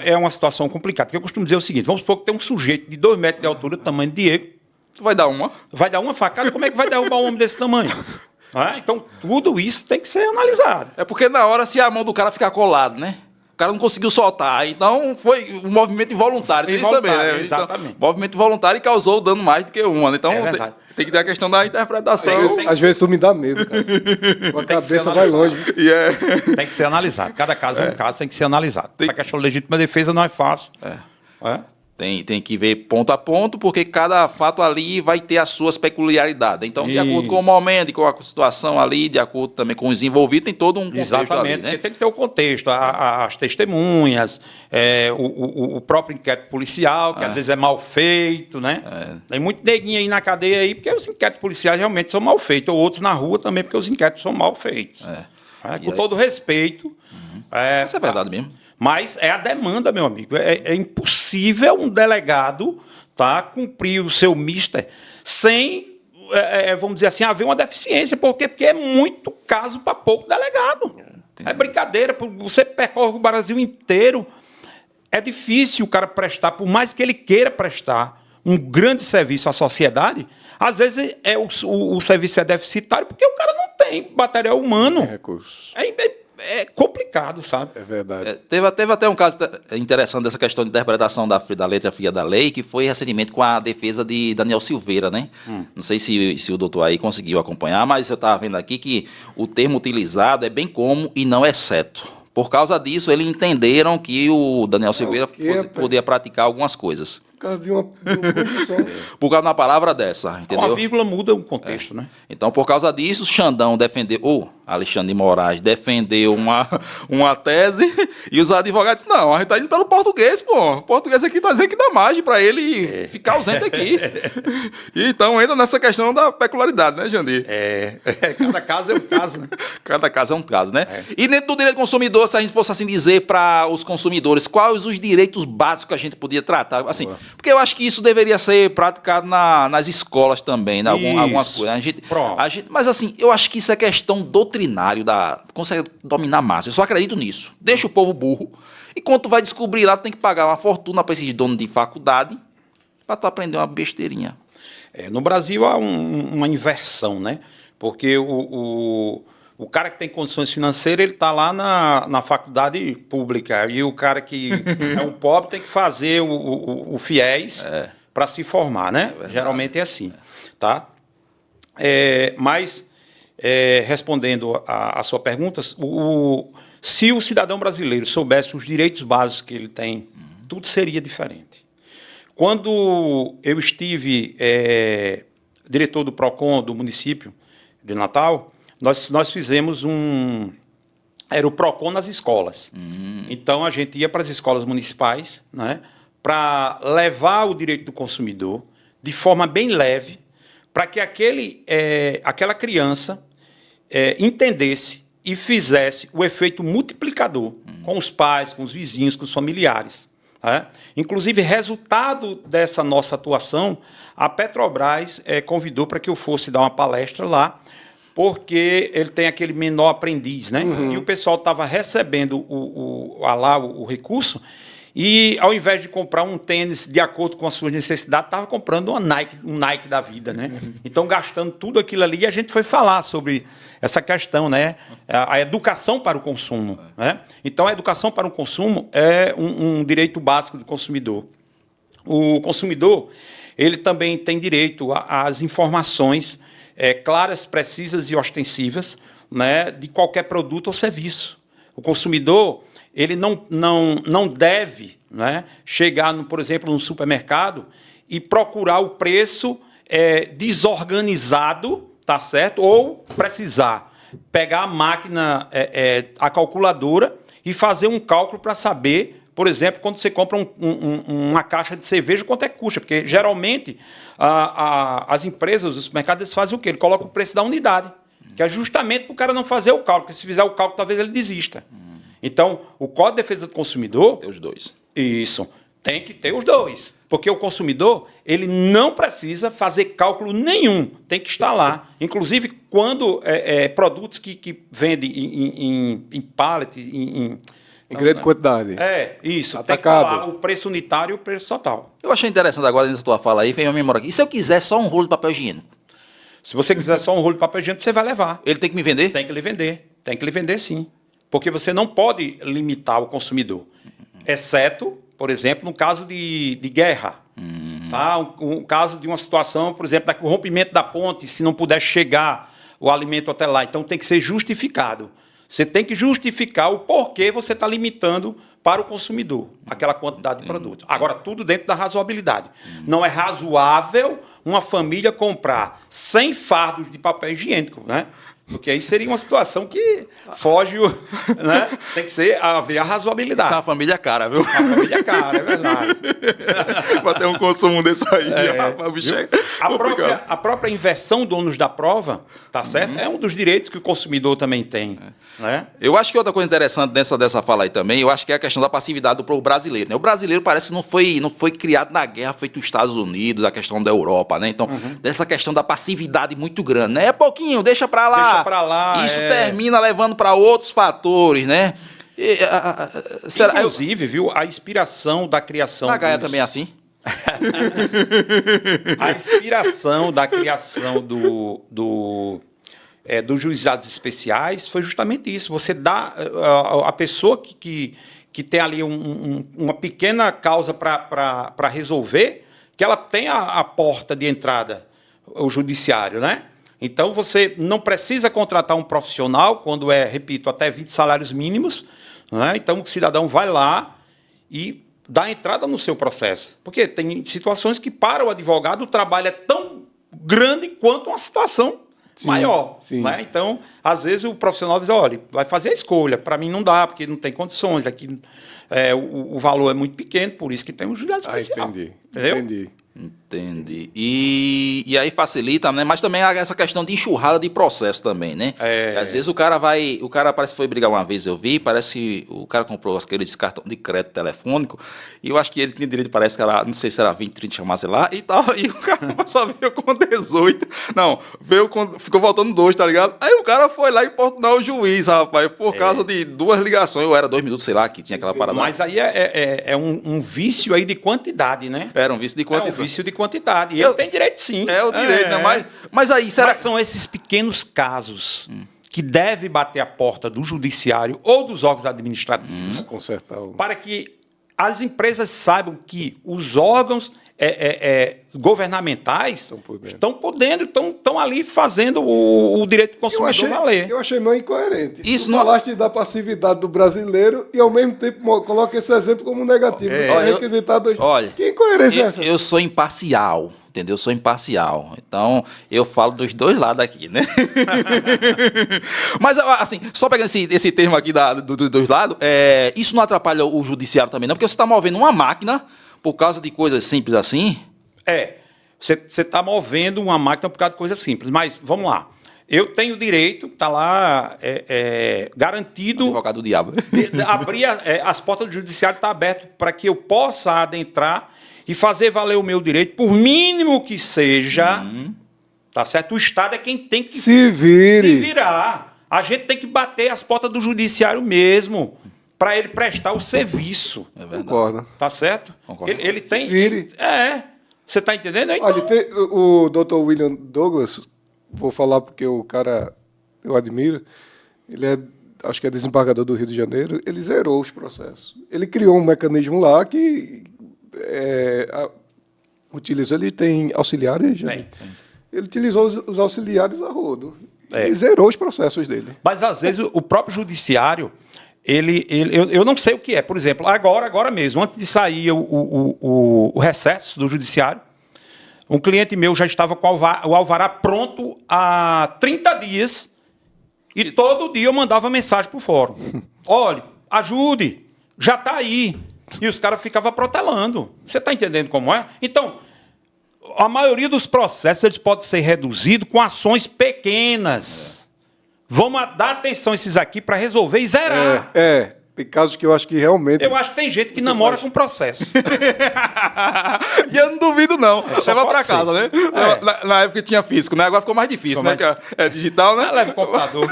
É uma situação complicada. Porque eu costumo dizer o seguinte, vamos supor que tem um sujeito de 2 metros de altura, do tamanho de Diego. Tu vai dar uma? Vai dar uma facada, como é que vai derrubar um homem desse tamanho? Então, tudo isso tem que ser analisado. É porque na hora, se a mão do cara ficar colada, né? O cara não conseguiu soltar, então foi um movimento involuntário. Involuntário, exatamente. Movimento involuntário e causou dano mais do que uma, né? Então tem que ter a questão da interpretação. Às vezes tu me dá medo, cara. A cabeça vai longe. Tem que ser analisado. Cada caso é um caso, tem que ser analisado. Essa questão de legítima defesa não é fácil. Tem que ver ponto a ponto, porque cada fato ali vai ter as suas peculiaridades. Então, de acordo com o momento, com a situação ali, de acordo também com os envolvidos, tem todo um contexto. Exatamente, ali, né? Porque tem que ter o contexto, as testemunhas, o próprio inquérito policial, que às vezes é mal feito, né? Tem muito neguinho aí na cadeia aí, porque os inquéritos policiais realmente são mal feitos, ou outros na rua também, porque os inquéritos são mal feitos. Com todo respeito. Isso é verdade mesmo. Mas é a demanda, meu amigo. É impossível um delegado cumprir o seu mister sem, vamos dizer assim, haver uma deficiência. Porque é muito caso para pouco delegado. É brincadeira. Você percorre o Brasil inteiro. É difícil o cara prestar, por mais que ele queira prestar um grande serviço à sociedade, às vezes o serviço é deficitário porque o cara não tem material humano. Recursos. É complicado, sabe? É verdade. Teve até um caso interessante dessa questão de interpretação da letra fria da lei, que foi recentemente com a defesa de Daniel Silveira, né? Não sei se o doutor aí conseguiu acompanhar, mas eu estava vendo aqui que o termo utilizado é bem como e não exceto. Por causa disso, eles entenderam que o Daniel Silveira podia praticar algumas coisas. Por causa de uma condição. Por causa de uma palavra dessa, entendeu? Uma vírgula muda o contexto, né? Então, por causa disso, Xandão defendeu, Alexandre de Moraes defendeu uma tese e os advogados disseram, não, a gente está indo pelo português, pô. O português aqui está dizendo que dá margem para ele ficar ausente aqui. E então entra nessa questão da peculiaridade, né, Jandir? Cada caso é um caso, né? Cada caso é um caso, né? E dentro do direito do consumidor, se a gente fosse assim dizer para os consumidores, quais os direitos básicos que a gente podia tratar, assim, porque eu acho que isso deveria ser praticado nas escolas também, né? Algumas coisas. Mas assim, eu acho que isso é questão doutrinária consegue dominar a massa. Eu só acredito nisso. Deixa o povo burro. E quando tu vai descobrir lá, tu tem que pagar uma fortuna para esses donos de faculdade para tu aprender uma besteirinha. No Brasil há uma inversão, né? Porque o cara que tem condições financeiras, ele está lá na faculdade pública. E o cara que é um pobre tem que fazer o FIES para se formar, né? Geralmente é assim. Tá? Respondendo a sua pergunta, se o cidadão brasileiro soubesse os direitos básicos que ele tem, tudo seria diferente. Quando eu estive diretor do PROCON do município de Natal, nós fizemos era o PROCON nas escolas. Então, a gente ia para as escolas municipais, né, para levar o direito do consumidor de forma bem leve, para que aquela criança entendesse e fizesse o efeito multiplicador com os pais, com os vizinhos, com os familiares. Inclusive, resultado dessa nossa atuação, a Petrobras convidou para que eu fosse dar uma palestra lá, porque ele tem aquele menor aprendiz, né? E o pessoal estava recebendo o recurso e, ao invés de comprar um tênis de acordo com as suas necessidades, estava comprando um Nike da vida, né? Então, gastando tudo aquilo ali, a gente foi falar sobre essa questão, né? A educação para o consumo, né? Então, a educação para o consumo é um direito básico do consumidor. O consumidor, ele também tem direito às informações claras, precisas e ostensivas, né, de qualquer produto ou serviço. O consumidor, ele não deve, né, chegar, por exemplo, no supermercado e procurar o preço desorganizado, tá certo? Ou precisar pegar a máquina, a calculadora, e fazer um cálculo para saber, por exemplo, quando você compra uma caixa de cerveja, quanto é que custa? Porque, geralmente, as empresas, os supermercados, eles fazem o quê? Ele coloca o preço da unidade, que é justamente para o cara não fazer o cálculo, porque se fizer o cálculo, talvez ele desista. Então, o Código de Defesa do Consumidor... Tem os dois. Isso. Tem que ter os dois. Porque o consumidor, ele não precisa fazer cálculo nenhum. Tem que estar lá. Inclusive, quando produtos que vendem em pallet, em grande quantidade. Isso. Atacado. Tem que estar lá o preço unitário e o preço total. Eu achei interessante agora, nessa tua fala aí, fez uma memória aqui. E se eu quiser só um rolo de papel higiênico? Se você quiser só um rolo de papel higiênico, você vai levar. Ele tem que me vender? Tem que lhe vender. Tem que lhe vender, sim. Porque você não pode limitar o consumidor. Exceto, por exemplo, no caso de guerra. Tá? Um caso de uma situação, por exemplo, o rompimento da ponte, se não puder chegar o alimento até lá. Então, tem que ser justificado. Você tem que justificar o porquê você está limitando para o consumidor aquela quantidade de produto. Agora, tudo dentro da razoabilidade. Não é razoável uma família comprar 100 fardos de papel higiênico, né? Porque aí seria uma situação que foge, né? Tem que haver a razoabilidade. Essa é uma família cara, viu? A família cara, é verdade. Para ter um consumo desse aí. A própria inversão do ônus da prova, tá certo? É um dos direitos que o consumidor também tem. Né? Eu acho que outra coisa interessante dessa fala aí também, eu acho que é a questão da passividade do povo brasileiro. Né? O brasileiro parece que não foi criado na guerra feito os Estados Unidos, a questão da Europa, né? Então, dessa questão da passividade muito grande, né? É pouquinho, deixa pra lá. Deixa pra lá. Isso termina levando para outros fatores, né? Inclusive, viu, a inspiração da criação... A Gaia também é assim? A inspiração da criação dos juizados especiais foi justamente isso. Você dá a pessoa que tem ali uma pequena causa para resolver, que ela tem a porta de entrada, o judiciário, né? Então, você não precisa contratar um profissional, quando repito, até 20 salários mínimos, né? Então, o cidadão vai lá e dá entrada no seu processo. Porque tem situações que, para o advogado, o trabalho é tão grande quanto uma situação maior. Sim. Né? Então, às vezes, o profissional diz, olha, vai fazer a escolha. Para mim não dá, porque não tem condições. Aqui o valor é muito pequeno, por isso que tem um juizado especial. Entendi. Entendeu? Entendi. E aí facilita, né? Mas também há essa questão de enxurrada de processo também, né? Às vezes o cara parece que foi brigar uma vez, eu vi, parece que o cara comprou aqueles cartão de crédito telefônico, e eu acho que ele tinha direito, parece que era, não sei se era 20, 30, chamasse lá, e tal, e o cara só veio com 18, não, ficou faltando 2, tá ligado? Aí o cara foi lá importunar o juiz, rapaz, por causa de 2 ligações, ou era 2 minutos, sei lá, que tinha aquela parada. Mas aí é um vício aí de quantidade, né? Era um vício de quantidade. Vício de quantidade. E ele tem direito, sim. É o direito, né? Mas aí, será que são esses pequenos casos que deve bater a porta do judiciário ou dos órgãos administrativos para que as empresas saibam que os órgãos governamentais estão podendo, estão ali fazendo o direito do consumidor valer. Eu achei meio incoerente. Isso não falaste da passividade do brasileiro e, ao mesmo tempo, coloca esse exemplo como negativo. Olha, que incoerência é essa? Eu sou imparcial, entendeu? Eu sou imparcial. Então, eu falo dos dois lados aqui, né? Mas, assim, só pegando esse termo aqui dos dois lados, isso não atrapalha o judiciário também, não? Porque você está movendo uma máquina por causa de coisas simples assim? Você está movendo uma máquina por causa de coisas simples. Mas, vamos lá. Eu tenho o direito, está lá garantido... Advogado do diabo. De abrir as portas do judiciário, está aberto para que eu possa adentrar e fazer valer o meu direito, por mínimo que seja, tá certo? O Estado é quem tem que se virar. A gente tem que bater as portas do judiciário mesmo, para ele prestar o serviço. É verdade. Concordo. Tá certo? Concordo. Ele tem... Vire. Você está entendendo? Então... Olha, o Dr. William Douglas, vou falar porque o cara eu admiro, ele acho que é desembargador do Rio de Janeiro, ele zerou os processos. Ele criou um mecanismo lá que utilizou, ele tem auxiliares? Tem. Ele utilizou os auxiliares a rodo. Ele zerou os processos dele. Mas, às vezes, o próprio judiciário, eu não sei o que é. Por exemplo, agora mesmo, antes de sair o recesso do judiciário, um cliente meu já estava com o alvará pronto há 30 dias e todo dia eu mandava mensagem para o fórum. Olha, ajude, já está aí. E os caras ficavam protelando. Você está entendendo como é? Então, a maioria dos processos eles podem ser reduzidos com ações pequenas. Vamos dar atenção a esses aqui para resolver e zerar. Tem casos que eu acho que realmente... Eu acho que tem gente que namora com processo. E eu não duvido, não. Só Leva pode pra ser. casa, né? Na época tinha físico, né? Agora ficou mais difícil, Ficou né? Que é digital, né? Leva o computador.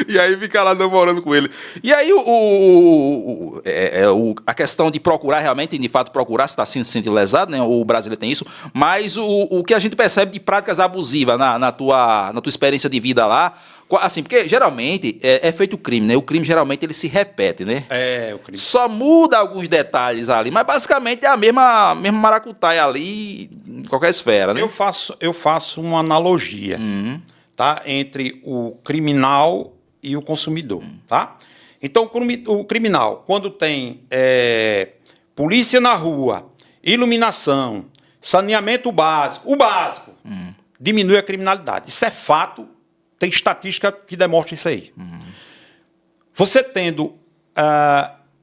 E aí fica lá namorando com ele. E aí a questão de procurar realmente, de fato procurar se está sendo lesado, né? O brasileiro tem isso, mas o que a gente percebe de práticas abusivas na tua experiência de vida lá, assim, porque geralmente é feito o crime, né? O crime geralmente ele se repete, né? O crime. Só muda alguns detalhes ali, mas basicamente é a mesma maracutaia ali em qualquer esfera, né? Eu faço uma analogia, tá? Entre o criminal e o consumidor, tá? Então, o criminal, quando tem polícia na rua, iluminação, saneamento básico, diminui a criminalidade. Isso é fato, tem estatística que demonstra isso aí. Você tendo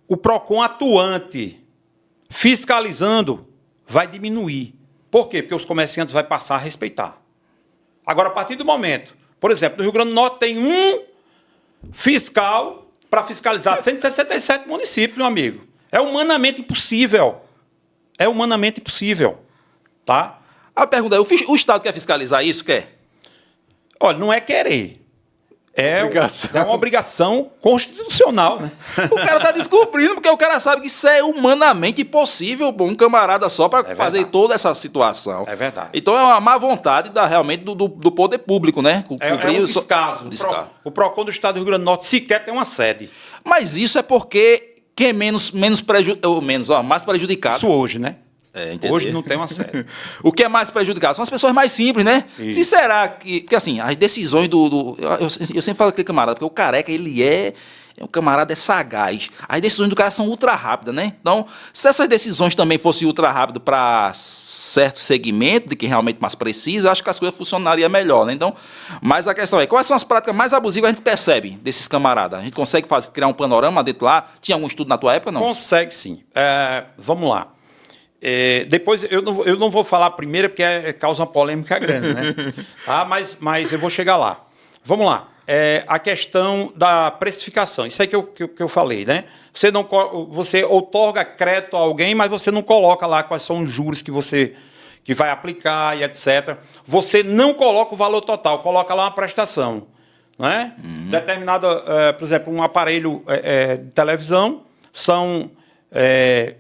o PROCON atuante, fiscalizando, vai diminuir. Por quê? Porque os comerciantes vão passar a respeitar. Agora, a partir do momento, por exemplo, no Rio Grande do Norte tem um fiscal para fiscalizar 167 municípios, meu amigo. É humanamente impossível. É humanamente impossível. Tá? A pergunta é, o Estado quer fiscalizar isso? Quer? Olha, não é querer. É Obrigação. uma obrigação constitucional, né? O cara tá descobrindo, porque o cara sabe que isso é humanamente impossível, um camarada só para fazer verdade. toda essa situação. É verdade. Então é uma má vontade realmente do poder público, né? É um descaso. O PROCON do Estado do Rio Grande do Norte sequer tem uma sede. Mas isso é porque quem é mais prejudicado. Isso hoje, né? Entendi. Hoje não tem uma sede. O que é mais prejudicado são as pessoas mais simples, né? Isso. Se será que... Porque assim, as decisões eu sempre falo aquele camarada, porque o careca, ele é um camarada sagaz. As decisões do cara são ultra rápidas, né? Então, se essas decisões também fossem ultra rápidas para certo segmento, de quem realmente mais precisa, acho que as coisas funcionariam melhor, né? Então, mas a questão é, quais são as práticas mais abusivas que a gente percebe desses camaradas? A gente consegue criar um panorama dentro lá? Tinha algum estudo na tua época, não? Consegue, sim. Vamos lá. Depois, eu não vou falar primeiro, porque causa uma polêmica grande, né? Mas eu vou chegar lá. Vamos lá. A questão da precificação. Isso aí que eu falei, né? Você outorga crédito a alguém, mas você não coloca lá quais são os juros que vai aplicar e etc. Você não coloca o valor total, coloca lá uma prestação. Né? Determinada, por exemplo, um aparelho de televisão são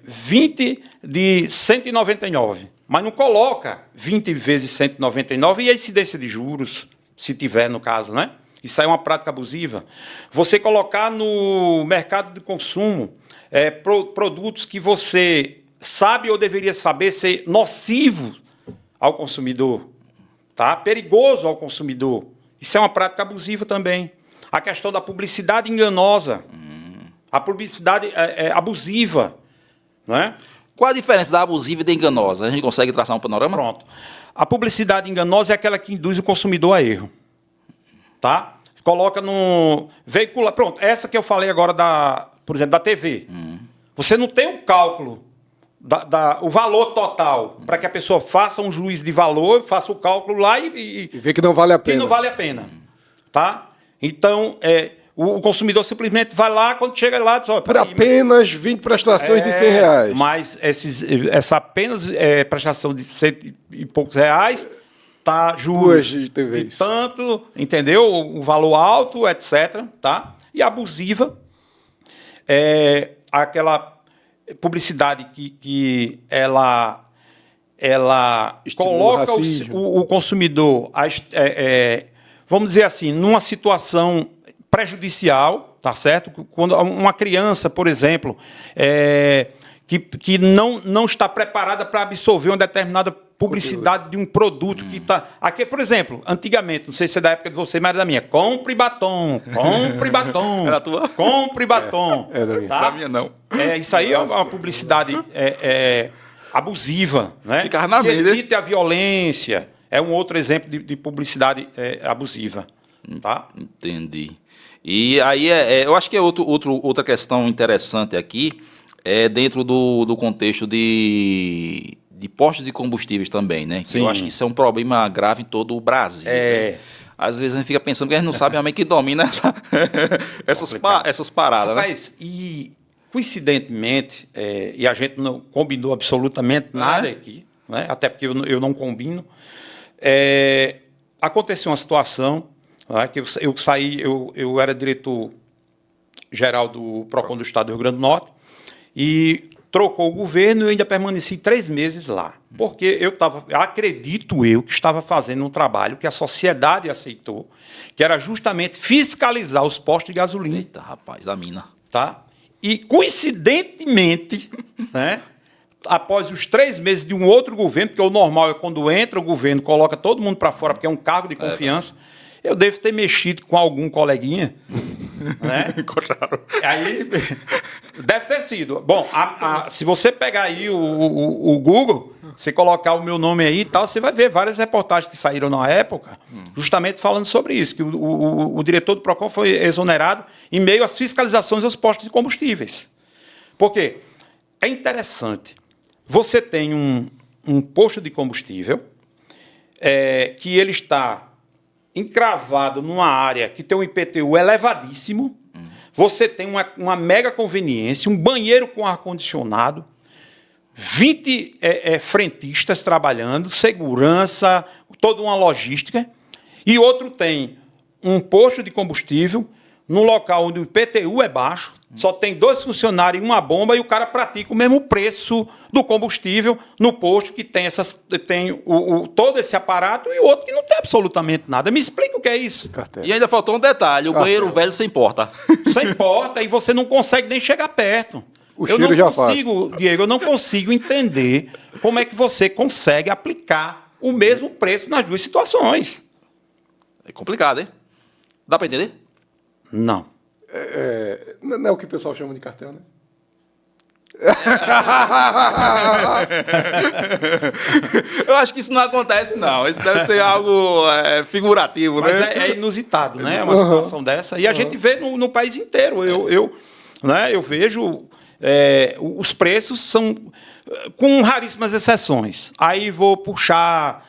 20 de 199, mas não coloca 20 vezes 199 e a incidência de juros, se tiver no caso, né? Isso aí é uma prática abusiva. Você colocar no mercado de consumo produtos que você sabe ou deveria saber ser nocivo ao consumidor, tá? Perigoso ao consumidor. Isso é uma prática abusiva também. A questão da publicidade enganosa, a publicidade abusiva, né? Qual a diferença da abusiva e da enganosa? A gente consegue traçar um panorama? Pronto. A publicidade enganosa é aquela que induz o consumidor a erro. Tá? Coloca no... Veicula... Pronto, essa que eu falei agora, por exemplo, da TV. Você não tem o cálculo, o valor total, para que a pessoa faça um juízo de valor, faça o cálculo lá e vê que não vale a pena. Que não vale a pena. Tá? Então, o consumidor simplesmente vai lá, quando chega lá, diz... Por apenas 20 prestações de R$100. Mas essa apenas prestação de 100 e poucos reais, tá, juros de tanto, entendeu? O valor alto, etc. Tá? E abusiva é aquela publicidade que ela coloca o consumidor, vamos dizer assim, numa situação prejudicial, tá certo? Quando uma criança, por exemplo, que não está preparada para absorver uma determinada publicidade de um produto que está... Aqui, por exemplo, antigamente, não sei se é da época de você, mas era da minha, compre batom. Era a tua? Compre batom. É da minha. Tá? Pra mim, não. Isso aí é uma publicidade abusiva, né? Ficava na que mente, excita a violência. É um outro exemplo de publicidade abusiva. Tá? Entendi. E aí, eu acho que é outra questão interessante aqui, dentro do contexto de postos de combustíveis também, né? Sim. Eu acho que isso é um problema grave em todo o Brasil. Né? às vezes a gente fica pensando que a gente não sabe realmente que domina essas paradas, né? Rapaz, e coincidentemente, e a gente não combinou absolutamente nada aqui, né? Até porque eu não combino, aconteceu uma situação, né, que eu saí, eu era diretor-geral do PROCON do Estado do Rio Grande do Norte, e trocou o governo e eu ainda permaneci 3 meses lá. Porque acredito eu, que estava fazendo um trabalho que a sociedade aceitou, que era justamente fiscalizar os postos de gasolina. Eita, rapaz, da mina. Tá? E, coincidentemente, né, após os 3 meses de um outro governo, porque o normal é quando entra o governo, coloca todo mundo para fora, porque é um cargo de confiança, eu devo ter mexido com algum coleguinha. Né? Claro. Aí, deve ter sido. Bom, se você pegar aí o Google, você colocar o meu nome aí e tal, você vai ver várias reportagens que saíram na época, justamente falando sobre isso, que o diretor do PROCON foi exonerado em meio às fiscalizações aos postos de combustíveis. Por quê? É interessante. Você tem um posto de combustível que ele está encravado numa área que tem um IPTU elevadíssimo, você tem uma mega conveniência, um banheiro com ar-condicionado, 20 frentistas trabalhando, segurança, toda uma logística, e outro tem um posto de combustível num local onde o IPTU é baixo, só tem 2 funcionários e uma bomba, e o cara pratica o mesmo preço do combustível no posto que tem todo esse aparato, e o outro que não tem absolutamente nada. Me explica o que é isso. Cartela. E ainda faltou um detalhe, o banheiro velho sem porta. Sem porta, e você não consegue nem chegar perto. O cheiro já faz. Diego, eu não consigo entender como é que você consegue aplicar o mesmo preço nas duas situações. É complicado, hein? Dá para entender? Não. Não é o que o pessoal chama de cartel, né? Eu acho que isso não acontece, não. Isso deve ser algo figurativo, Mas né? é inusitado, né? Uma situação dessa. E a gente vê no país inteiro. Eu vejo os preços são com raríssimas exceções. Aí vou puxar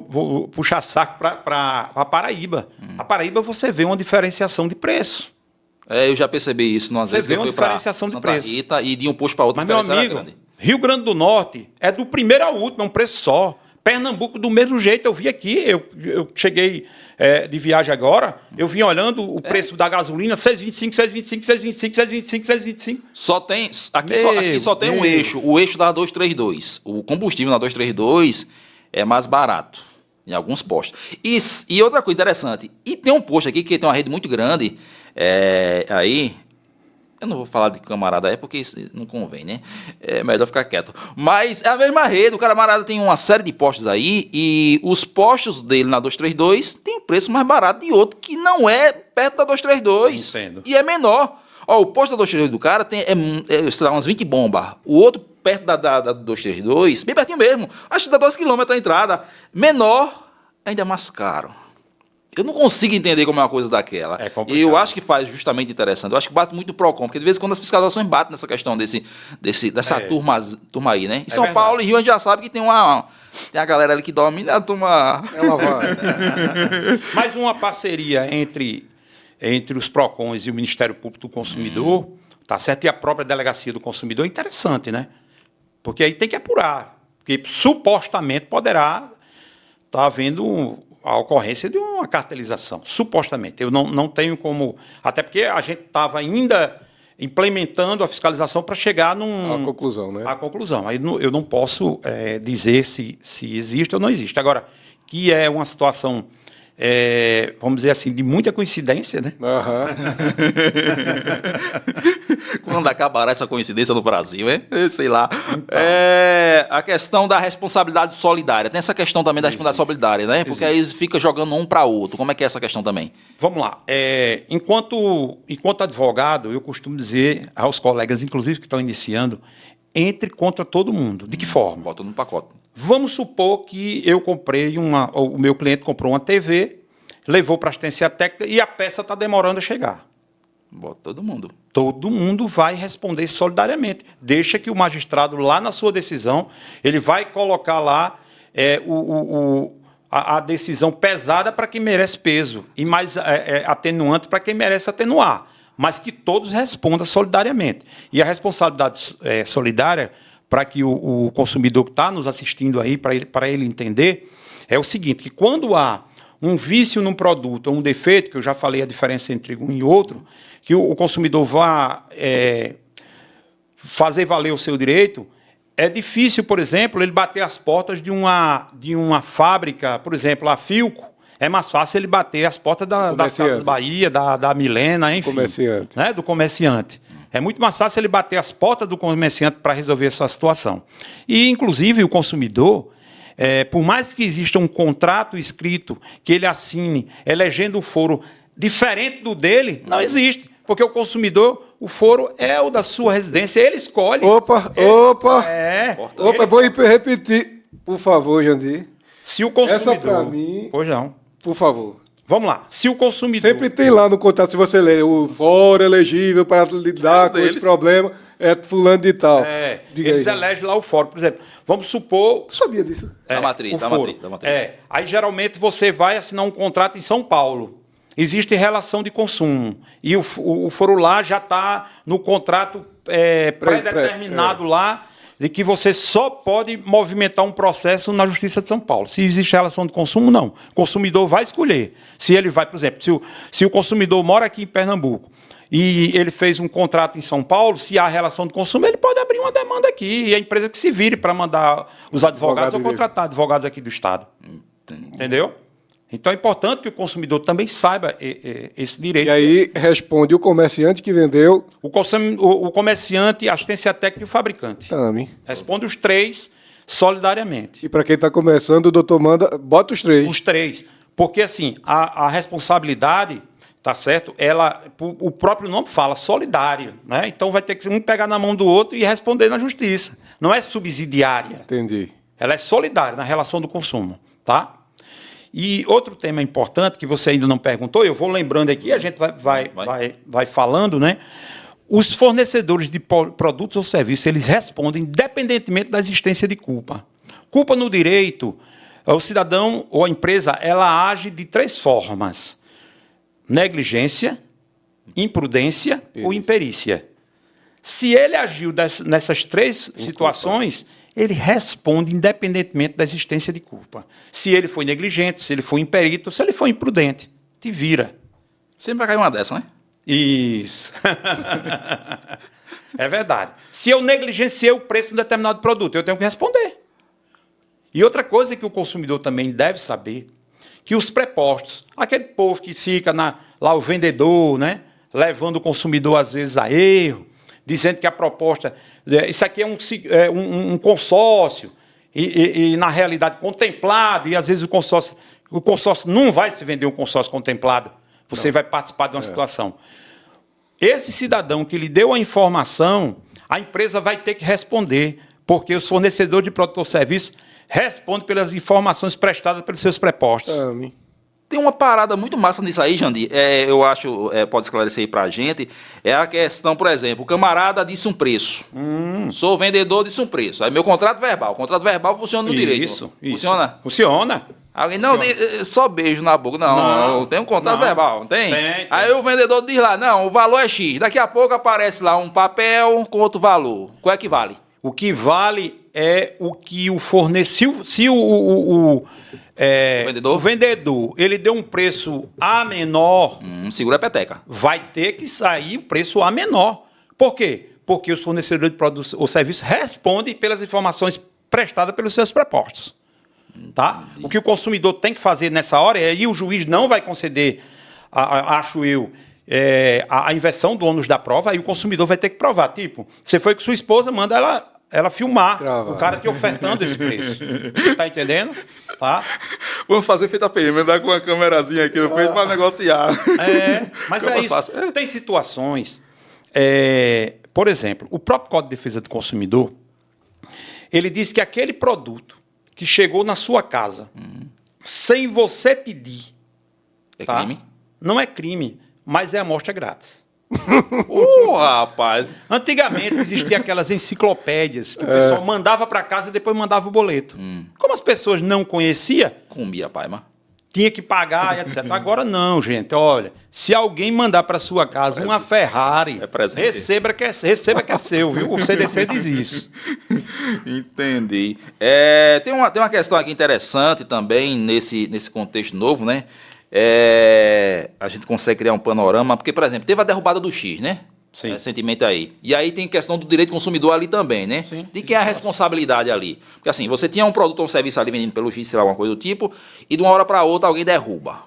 vou puxar saco para a Paraíba. A Paraíba você vê uma diferenciação de preço. Eu já percebi isso. Às vezes vê eu uma fui para diferenciação de Santa preço. Rita e de um posto para outro. Mas, meu amigo, Rio Grande do Norte é do primeiro ao último, é um preço só. Pernambuco, do mesmo jeito, eu vi aqui, eu cheguei de viagem agora, eu vim olhando o preço da gasolina, 6,25, 6,25, 6,25, 6,25, 6,25. Aqui só tem um eixo, o eixo da 232. O combustível na 232 é mais barato, em alguns postos. E outra coisa interessante, e tem um posto aqui que tem uma rede muito grande, aí... Eu não vou falar de camarada porque isso não convém, né? É melhor ficar quieto. Mas é a mesma rede, o camarada tem uma série de postos aí, e os postos dele na 232 tem preço mais barato de outro que não é perto da 232. Entendo. E é menor. Ó, o posto da 232 do cara tem sei lá, umas 20 bombas. O outro perto da 232, bem pertinho mesmo, acho que dá 2 km a entrada. Menor, ainda mais caro. Eu não consigo entender como é uma coisa daquela. É complicado. E eu acho que faz justamente interessante. Eu acho que bate muito no PROCON, porque de vez em quando as fiscalizações batem nessa questão dessa turma aí, né? Em São verdade. Paulo e Rio a gente já sabe que tem a galera ali que domina a turma. Ela vai. Mais uma parceria entre os PROCONs e o Ministério Público do Consumidor, tá certo? E a própria Delegacia do Consumidor é interessante, né? Porque aí tem que apurar. Porque supostamente poderá estar havendo a ocorrência de uma cartelização, supostamente. Eu não tenho como... Até porque a gente estava ainda implementando a fiscalização para chegar A conclusão, né? à conclusão. Aí eu não posso dizer se existe ou não existe. Agora, que é uma situação, vamos dizer assim, de muita coincidência, né? Aham. Quando acabará essa coincidência no Brasil, hein? Sei lá. Então. A questão da responsabilidade solidária. Tem essa questão também da responsabilidade solidária, né? Porque aí fica jogando um para outro. Como é que é essa questão também? Vamos lá. Enquanto advogado, eu costumo dizer aos colegas, inclusive que estão iniciando, entre contra todo mundo. De que forma? Bota no pacote. Vamos supor que eu comprei o meu cliente comprou uma TV, levou para assistência técnica e a peça está demorando a chegar. Bota todo mundo. Todo mundo vai responder solidariamente. Deixa que o magistrado, lá na sua decisão, ele vai colocar lá a decisão pesada para quem merece peso e mais atenuante para quem merece atenuar, mas que todos respondam solidariamente. E a responsabilidade solidária, para que o consumidor que está nos assistindo aí, para ele entender, é o seguinte, que quando há um vício num produto ou um defeito, que eu já falei a diferença entre um e outro, que o consumidor vá fazer valer o seu direito, é difícil, por exemplo, ele bater as portas de uma fábrica, por exemplo, a Philco. É mais fácil ele bater as portas das Casas Bahia, da Milena, enfim. Comerciante. Né, do comerciante. É muito mais fácil ele bater as portas do comerciante para resolver essa situação. E, inclusive, o consumidor, por mais que exista um contrato escrito que ele assine, elegendo um foro diferente do dele, não existe. Porque o consumidor, o foro é o da sua residência, ele escolhe. Opa! É bom repetir, por favor, Jandir. Se o consumidor... Essa para mim... Pois não. Por favor. Vamos lá. Se o consumidor... Sempre tem lá no contrato, se você ler, o foro elegível para lidar com esse problema é fulano de tal. Eles elegem lá o foro. Por exemplo, vamos supor... Tu sabia disso? Da matriz. Aí, geralmente, você vai assinar um contrato em São Paulo. Existe relação de consumo. E o foro lá já está no contrato pré-determinado lá, de que você só pode movimentar um processo na Justiça de São Paulo. Se existe relação de consumo, não. O consumidor vai escolher. Se ele vai, por exemplo, se o consumidor mora aqui em Pernambuco e ele fez um contrato em São Paulo, se há relação de consumo, ele pode abrir uma demanda aqui. E a empresa que se vire para mandar os advogados ou contratar advogados aqui do Estado. Entendeu? Então é importante que o consumidor também saiba esse direito. E aí responde o comerciante que vendeu. O comerciante, a assistência técnica e o fabricante. Também. Responde os três solidariamente. E para quem está começando, o doutor manda, bota os três. Os três. Porque assim, a responsabilidade, tá certo? O próprio nome fala, solidário. Né? Então vai ter que um pegar na mão do outro e responder na justiça. Não é subsidiária. Entendi. Ela é solidária na relação do consumo. Tá? E outro tema importante que você ainda não perguntou, eu vou lembrando aqui, a gente vai falando, né? Os fornecedores de produtos ou serviços, eles respondem independentemente da existência de culpa. Culpa no direito, o cidadão ou a empresa, ela age de três formas: negligência, imprudência ou imperícia. Se ele agiu nessas três situações, ele responde independentemente da existência de culpa. Se ele foi negligente, se ele foi imperito, se ele foi imprudente, te vira. Sempre vai cair uma dessa, né? Isso. É verdade. Se eu negligenciei o preço de um determinado produto, eu tenho que responder. E outra coisa que o consumidor também deve saber, que os prepostos, aquele povo que fica lá, o vendedor, né, levando o consumidor, às vezes, a erro, dizendo que a proposta... Isso aqui é um consórcio, e na realidade contemplado, e às vezes o consórcio não vai se vender um consórcio contemplado, você vai participar de uma situação. Esse cidadão que lhe deu a informação, a empresa vai ter que responder, porque os fornecedores de produto ou serviço respondem pelas informações prestadas pelos seus prepostos. Tem uma parada muito massa nisso aí, Jandir. Eu acho, pode esclarecer aí pra gente. É a questão, por exemplo, o camarada disse um preço. Sou vendedor, disse um preço. Aí meu contrato verbal. O contrato verbal funciona no direito. Isso. Funciona? Funciona. Alguém, não, só beijo na boca. Não, tem um contrato verbal, não tem? Tem. Aí o vendedor diz lá, não, o valor é X. Daqui a pouco aparece lá um papel com outro valor. Qual é que vale? O que vale é o que o forneceu. Se o vendedor ele deu um preço A menor, segura a peteca. Vai ter que sair o preço A menor. Por quê? Porque os fornecedores de produtos ou serviços respondem pelas informações prestadas pelos seus prepostos. Tá? O que o consumidor tem que fazer nessa hora, e aí o juiz não vai conceder, acho eu, a inversão do ônus da prova, aí o consumidor vai ter que provar. Tipo, você foi com sua esposa, manda ela filmar o cara te ofertando esse preço. Tá entendendo? Tá? Vamos fazer feita PM, andar com uma câmerazinha aqui no peito para negociar. Mas é isso. Tem situações... por exemplo, o próprio Código de Defesa do Consumidor, ele diz que aquele produto que chegou na sua casa sem você pedir... É crime? Não é crime, mas é amostra grátis. Rapaz! Antigamente existiam aquelas enciclopédias que o pessoal mandava para casa e depois mandava o boleto. Como as pessoas não conheciam, comia, pai, mas... Tinha que pagar, etc. Agora não, gente. Olha, se alguém mandar para sua casa uma Ferrari, receba que é seu, viu? O CDC diz isso. Entendi. Tem uma questão aqui interessante também nesse contexto novo, né? A gente consegue criar um panorama, porque, por exemplo, teve a derrubada do X, né? Sim. Recentemente aí. E aí tem questão do direito do consumidor ali também, né? Sim. De quem é a responsabilidade ali. Porque assim, você tinha um produto ou um serviço ali vendido pelo X, sei lá, alguma coisa do tipo, e de uma hora para outra alguém derruba.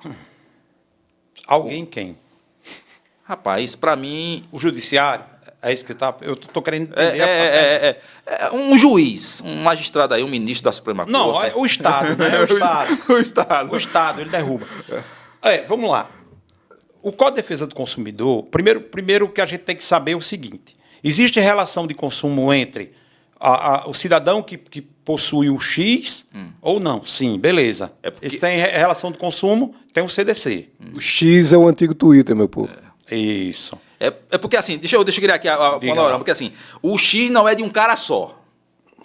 Alguém quem? Rapaz, para mim... O judiciário? É isso que tá... Eu tô querendo entender. Um juiz, um magistrado aí, um ministro da Suprema Corte. Não, o Estado, né? O Estado. O Estado. O Estado, ele derruba. Vamos lá. O Código de Defesa do Consumidor, primeiro que a gente tem que saber é o seguinte: existe relação de consumo entre o cidadão que possui o X ou não? Sim, beleza. Porque... tem relação de consumo, tem o CDC. O X é o antigo Twitter, meu povo. Isso. É porque assim, deixa eu criar aqui o panorama, porque assim, o X não é de um cara só.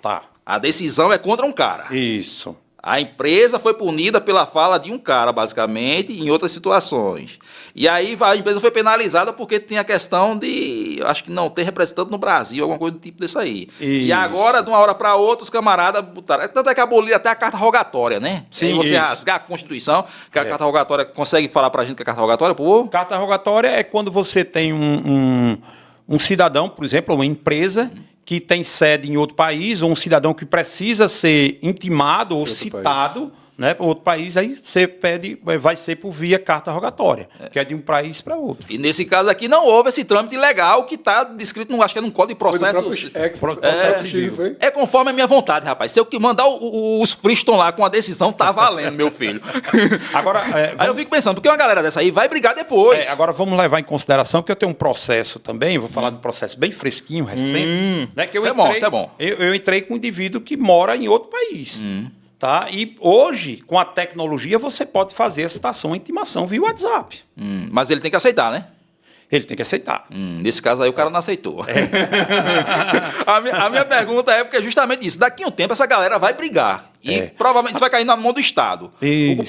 Tá. A decisão é contra um cara. Isso. A empresa foi punida pela fala de um cara, basicamente, em outras situações. E aí a empresa foi penalizada porque tinha a questão de, acho que não ter representante no Brasil, alguma coisa do tipo desse aí. Isso. E agora, de uma hora para outra, os camaradas botaram... Tanto é que aboliram até a carta rogatória, né? Sim, aí você isso. rasgar a Constituição, que a carta rogatória... Consegue falar pra gente que é a carta rogatória, pô? Carta rogatória é quando você tem um cidadão, por exemplo, uma empresa... que tem sede em outro país, ou um cidadão que precisa ser intimado ou citado, né, para outro país, aí você pede, vai ser por via carta rogatória, que é de um país para outro. E nesse caso aqui não houve esse trâmite legal que está descrito, acho que é num Código de Processo... Processo civil, foi? É conforme a minha vontade, rapaz. Se eu que mandar os Friston lá com a decisão, tá valendo, meu filho. Agora, aí eu fico pensando, porque uma galera dessa aí vai brigar depois. Agora vamos levar em consideração que eu tenho um processo também, vou falar de um processo bem fresquinho, recente. Né, que eu isso é bom. Eu entrei com um indivíduo que mora em outro país. Tá? E hoje, com a tecnologia, você pode fazer a citação, a intimação via WhatsApp. Mas ele tem que aceitar, né? Ele tem que aceitar. Nesse caso aí o cara não aceitou. A minha pergunta é porque é justamente isso. Daqui a um tempo essa galera vai brigar. E provavelmente isso vai cair na mão do Estado.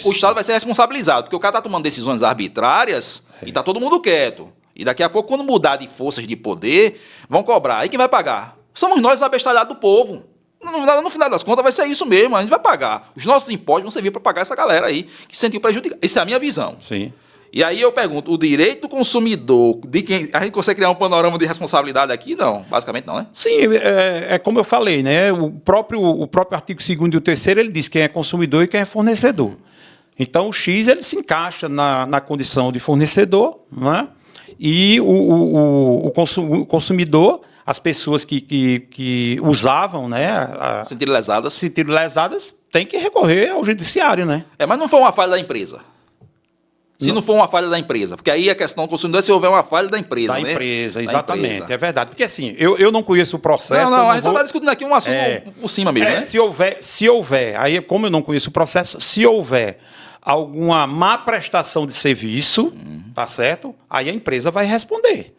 O Estado vai ser responsabilizado, porque o cara está tomando decisões arbitrárias e está todo mundo quieto. E daqui a pouco, quando mudar de forças de poder, vão cobrar. Aí quem vai pagar? Somos nós, os abestalhados do povo. No final das contas vai ser isso mesmo, a gente vai pagar. Os nossos impostos vão servir para pagar essa galera aí que se sentiu prejudicada. Isso é a minha visão. Sim. E aí eu pergunto, o direito do consumidor, de quem a gente consegue criar um panorama de responsabilidade aqui? Não, basicamente não, né? Sim, é como eu falei, né? O próprio artigo 2º e o 3º, ele diz quem é consumidor e quem é fornecedor. Então o X ele se encaixa na condição de fornecedor, né? E o consumidor, as pessoas que usavam, né, sentiram lesadas, têm que recorrer ao judiciário, né? Mas não foi uma falha da empresa. Se não for uma falha da empresa, porque aí a questão do consumidor é se houver uma falha da empresa, né? Da empresa, exatamente, é verdade. Porque assim, eu não conheço o processo... Não, a gente só está discutindo aqui um assunto por cima mesmo, né? Se houver, aí como eu não conheço o processo, se houver alguma má prestação de serviço, tá certo? Aí a empresa vai responder,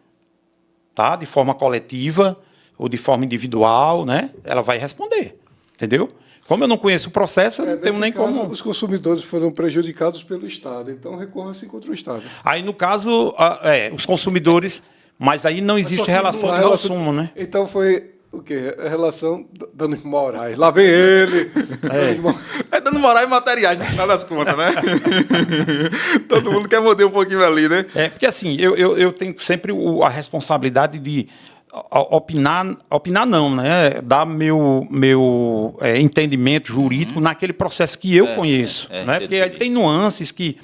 tá? De forma coletiva ou de forma individual, né? Ela vai responder, entendeu? Como eu não conheço o processo, eu não tenho nem caso, como... Os consumidores foram prejudicados pelo Estado, então recorra-se contra o Estado. Aí, no caso, os consumidores... Mas aí não existe relação de consumo, né? Então foi... O quê? A relação danos morais. Lá vem ele. Danos morais e materiais, no final das contas, né? Todo mundo quer morder um pouquinho ali, né? Porque assim, eu tenho sempre a responsabilidade de opinar não, né? Dar meu entendimento jurídico naquele processo que eu conheço. Né? Porque aí tem nuances que...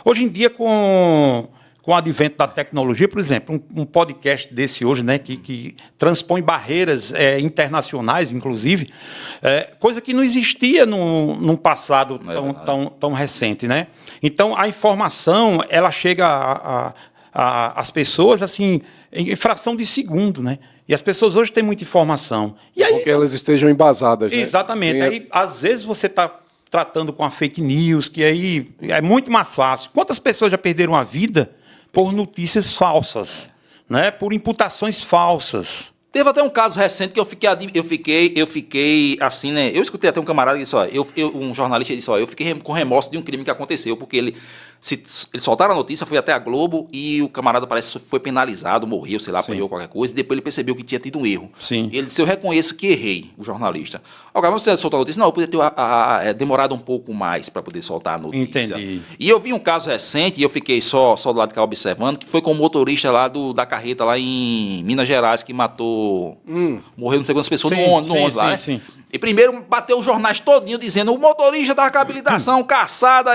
Hoje em dia, com o advento da tecnologia, por exemplo, um podcast desse hoje, né, que transpõe barreiras internacionais, inclusive, coisa que não existia num passado tão recente, né? Então, a informação, ela chega às pessoas, assim, em fração de segundo, né? E as pessoas hoje têm muita informação. E aí, porque elas estejam embasadas, né? Exatamente. Aí, às vezes, você está tratando com a fake news, que aí é muito mais fácil. Quantas pessoas já perderam a vida por notícias falsas, né? Por imputações falsas, Teve até um caso recente que eu fiquei assim, né? Eu escutei até um camarada que disse, ó, um jornalista disse, ó, eu fiquei com remorso de um crime que aconteceu, porque eles soltaram a notícia, foi até a Globo e o camarada parece que foi penalizado, morreu, sei lá, apanhou qualquer coisa, e depois ele percebeu que tinha tido um erro. Sim. E ele disse, eu reconheço que errei, o jornalista. Agora, você soltou a notícia? Não, eu poderia ter demorado um pouco mais para poder soltar a notícia. Entendi. E eu vi um caso recente, e eu fiquei só do lado de cá observando, que foi com o motorista lá da carreta lá em Minas Gerais, que matou, morreu não sei quantas pessoas no ônibus lá, né? Sim. E primeiro bateu os jornais todinho dizendo o motorista da habilitação caçada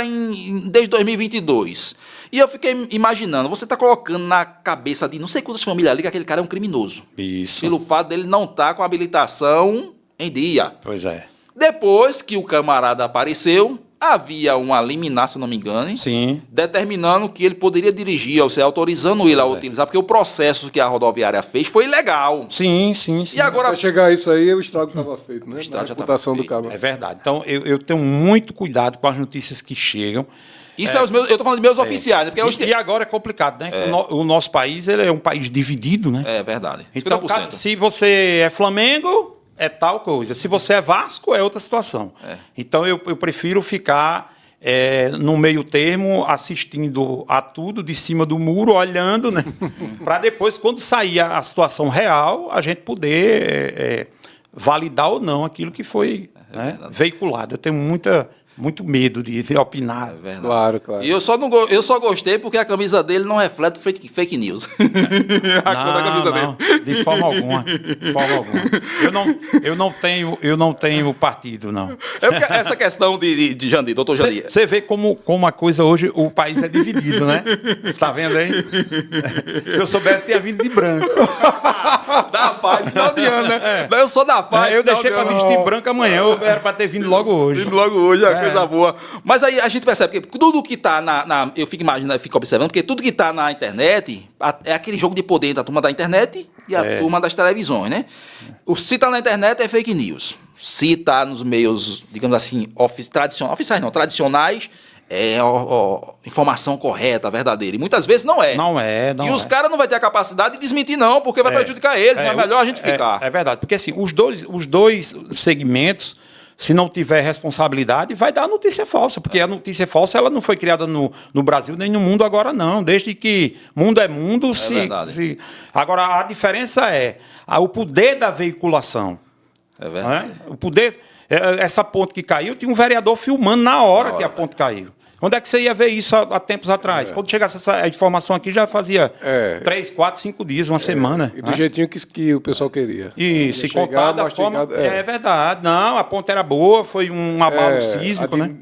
desde 2022. E eu fiquei imaginando, você está colocando na cabeça de não sei quantas famílias ali que aquele cara é um criminoso. Isso. Pelo fato dele não estar com a habilitação em dia. Pois é. Depois que o camarada apareceu, havia uma liminar, se não me engano, Sim. determinando que ele poderia dirigir, ou seja, autorizando ele a utilizar, porque o processo que a rodoviária fez foi ilegal. Sim. E agora... Para chegar a isso aí, o estrago estava feito, né? O estrago Na já tava reputação do feito. cabo. É verdade. Então, eu tenho muito cuidado com as notícias que chegam. Isso é os meus, eu estou falando de meus oficiais, né? Porque E agora é complicado, né? O nosso país ele é um país dividido, né? É verdade. 50%. Então, se você é Flamengo, é tal coisa. Se você é Vasco, é outra situação. Então, eu prefiro ficar no meio termo, assistindo a tudo, de cima do muro, olhando, né? Para depois, quando sair a situação real, a gente poder validar ou não aquilo que foi veiculado. Eu tenho muito medo de opinar. É verdade. Claro. E eu só gostei porque a camisa dele não reflete fake news. A cor da camisa dele. De forma alguma. Eu não tenho partido, não. É porque essa questão de Jandir, doutor Jandir. Você vê como a coisa hoje, o país é dividido, né? Você está vendo aí? Se eu soubesse, tinha vindo de branco. Da paz, final de ano, né? Eu sou da paz. Eu deixei para vestir branco amanhã, eu era para ter vindo logo hoje. Coisa boa. Mas aí a gente percebe que tudo que está eu fico imaginando, eu fico observando, porque tudo que está na internet é aquele jogo de poder da turma da internet e a turma das televisões, né? Se está na internet é fake news. Se está nos meios, digamos assim, tradicionais, é informação correta, verdadeira. E muitas vezes não é. Não é. E os caras não vão ter a capacidade de desmentir, não, porque vai prejudicar eles. Então é melhor a gente ficar. É verdade, porque assim, os dois segmentos, se não tiver responsabilidade, vai dar notícia falsa, porque a notícia falsa ela não foi criada no Brasil nem no mundo agora, não. Desde que mundo é mundo, Agora, a diferença é o poder da veiculação. É verdade. O poder... Essa ponte que caiu, tinha um vereador filmando na hora que a ponte caiu. Onde é que você ia ver isso há tempos atrás? Quando chegasse essa informação aqui, já fazia 3, 4, 5 dias, uma semana. E do jeitinho que o pessoal queria. Isso, e contar da forma... É verdade. Não, a ponte era boa, foi um abalo sísmico, né?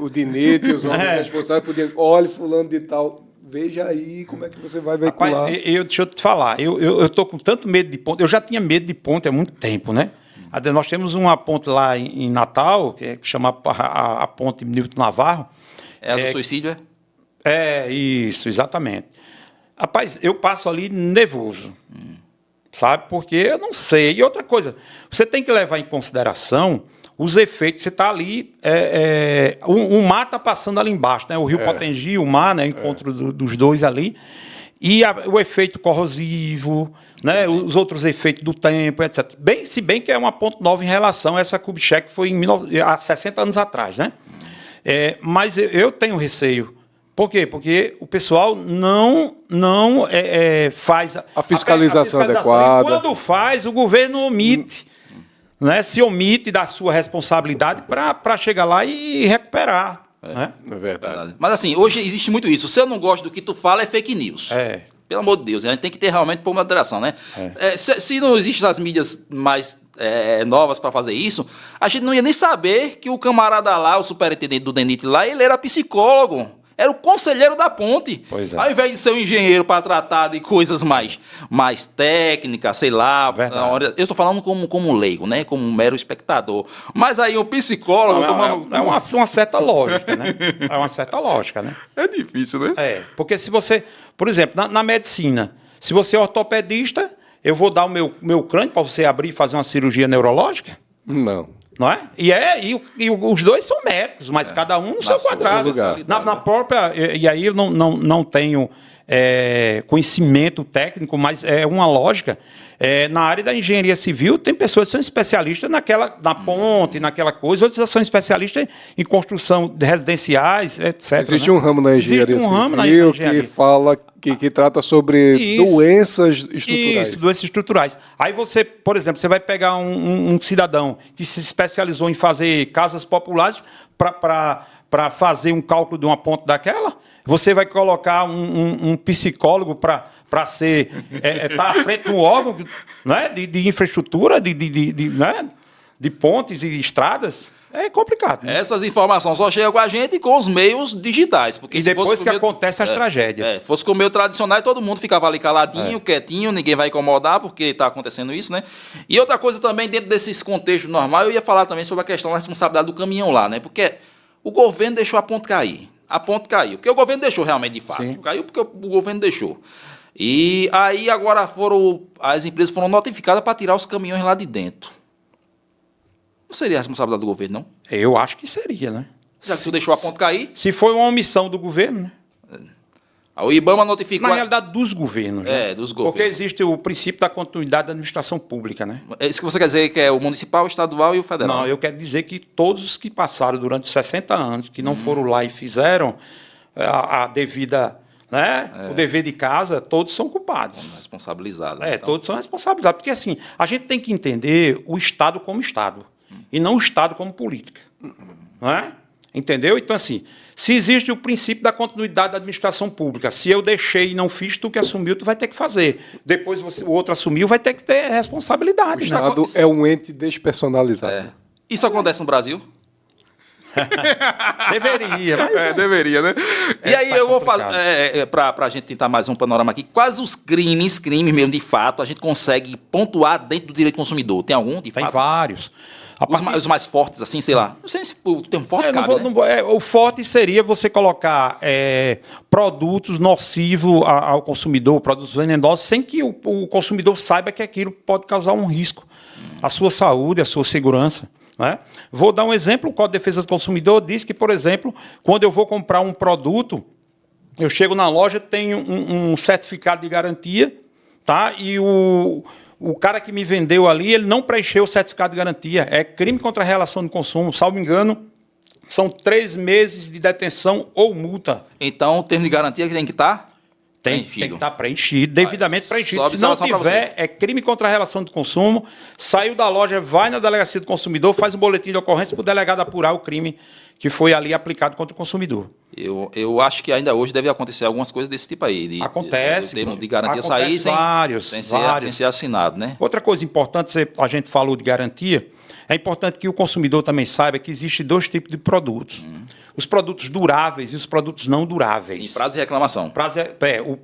O Dinete e os homens responsáveis podiam... Olha, fulano de tal... Veja aí como é que você vai veicular. Rapaz, deixa eu te falar, eu tô com tanto medo de ponte. Eu já tinha medo de ponte há muito tempo, né? Nós temos uma ponte lá em Natal, que chama a ponte Newton Navarro. É a do suicídio, é? Isso, exatamente. Rapaz, eu passo ali nervoso, sabe? Porque eu não sei. E outra coisa, você tem que levar em consideração os efeitos. Você está ali, o mar está passando ali embaixo, né? O rio Potengi, o mar, né? O encontro dos dois ali. E o efeito corrosivo, né? Os outros efeitos do tempo, etc. Se bem que é uma ponte nova em relação a essa Kubitschek, que foi há 60 anos atrás, né? Mas eu tenho receio. Por quê? Porque o pessoal não faz a fiscalização adequada. E quando faz, o governo omite. Né? Se omite da sua responsabilidade para chegar lá e recuperar. Né? É verdade. Mas assim, hoje existe muito isso. Se eu não gosto do que tu fala, é fake news. Pelo amor de Deus, a gente tem que ter realmente por moderação, né? Se não existem as mídias mais novas para fazer isso, a gente não ia nem saber que o camarada lá, o superintendente do DENIT lá, ele era psicólogo. Era o conselheiro da ponte. Pois é. Ao invés de ser um engenheiro para tratar de coisas mais técnicas, sei lá. Eu estou falando como leigo, né? Como um mero espectador. Mas aí um psicólogo... É uma certa lógica, né? É uma certa lógica, né? É difícil, né? Porque se você... Por exemplo, na medicina, se você é ortopedista, eu vou dar o meu crânio para você abrir e fazer uma cirurgia neurológica? Não. Não é? Os dois são médicos, mas cada um no seu quadrado. Na própria. E aí eu não tenho conhecimento técnico, mas é uma lógica. Na área da engenharia civil, tem pessoas que são especialistas na ponte, naquela coisa, outras são especialistas em construção de residenciais, etc. Existe um ramo na engenharia civil que fala que trata sobre doenças estruturais. Isso, doenças estruturais. Aí você, por exemplo, você vai pegar um cidadão que se especializou em fazer casas populares para fazer um cálculo de uma ponte daquela, você vai colocar um psicólogo para ser tá à frente de um órgão, né, de infraestrutura, né, de pontes e estradas. É complicado. Né? Essas informações só chegam com a gente com os meios digitais. Porque e depois que acontecem as tragédias. Fosse com o meio tradicional, todo mundo ficava ali caladinho, quietinho, ninguém vai incomodar porque está acontecendo isso, né? E outra coisa também, dentro desses contextos normais, eu ia falar também sobre a questão da responsabilidade do caminhão lá, né? Porque o governo deixou a ponte cair. A ponte caiu. Porque o governo deixou realmente, de fato. Sim. Caiu porque o governo deixou. E aí agora as empresas foram notificadas para tirar os caminhões lá de dentro. Não seria a responsabilidade do governo, não? Eu acho que seria, né? Já que tu deixou a ponte cair? Se foi uma omissão do governo, né? O IBAMA notificou... Na realidade, dos governos. Né? Dos governos. Porque existe o princípio da continuidade da administração pública, né? É isso que você quer dizer, que é o municipal, o estadual e o federal? Não, eu quero dizer que todos os que passaram durante os 60 anos, que não foram lá e fizeram a devida... Né? O dever de casa, todos são culpados. São responsabilizados. Então. Todos são responsabilizados. Porque, assim, a gente tem que entender o Estado como Estado. E não o Estado como política. Não é? Entendeu? Então, assim, se existe o princípio da continuidade da administração pública, se eu deixei e não fiz, tu que assumiu, tu vai ter que fazer. Depois o outro assumiu, vai ter que ter responsabilidade. O Estado é um ente despersonalizado. Isso acontece no Brasil? Deveria, mas deveria, né? E aí eu vou fazer, para a gente tentar mais um panorama aqui, quais os crimes mesmo de fato, a gente consegue pontuar dentro do direito do consumidor? Tem algum, de fato? Tem vários. Os mais fortes, assim, sei lá. Não sei se o termo forte cabe, né? O forte seria você colocar produtos nocivos ao consumidor, produtos venenosos, sem que o consumidor saiba que aquilo pode causar um risco à sua saúde, à sua segurança. Né? Vou dar um exemplo. O Código de Defesa do Consumidor diz que, por exemplo, quando eu vou comprar um produto, eu chego na loja, tenho um certificado de garantia, tá? E o cara que me vendeu ali, ele não preencheu o certificado de garantia. É crime contra a relação de consumo. Salvo engano, são 3 meses de detenção ou multa. Então, o termo de garantia que tem que estar? Tem que estar preenchido, devidamente preenchido. Se não tiver, é crime contra a relação do consumo. Saiu da loja, vai na delegacia do consumidor, faz um boletim de ocorrência para o delegado apurar o crime que foi ali aplicado contra o consumidor. Eu acho que ainda hoje deve acontecer algumas coisas desse tipo aí. Acontece. O termo de garantia sair sem ser assinado, né? Outra coisa importante, a gente falou de garantia, é importante que o consumidor também saiba que existem 2 tipos de produtos. Os produtos duráveis e os produtos não duráveis. Sim, prazo de reclamação.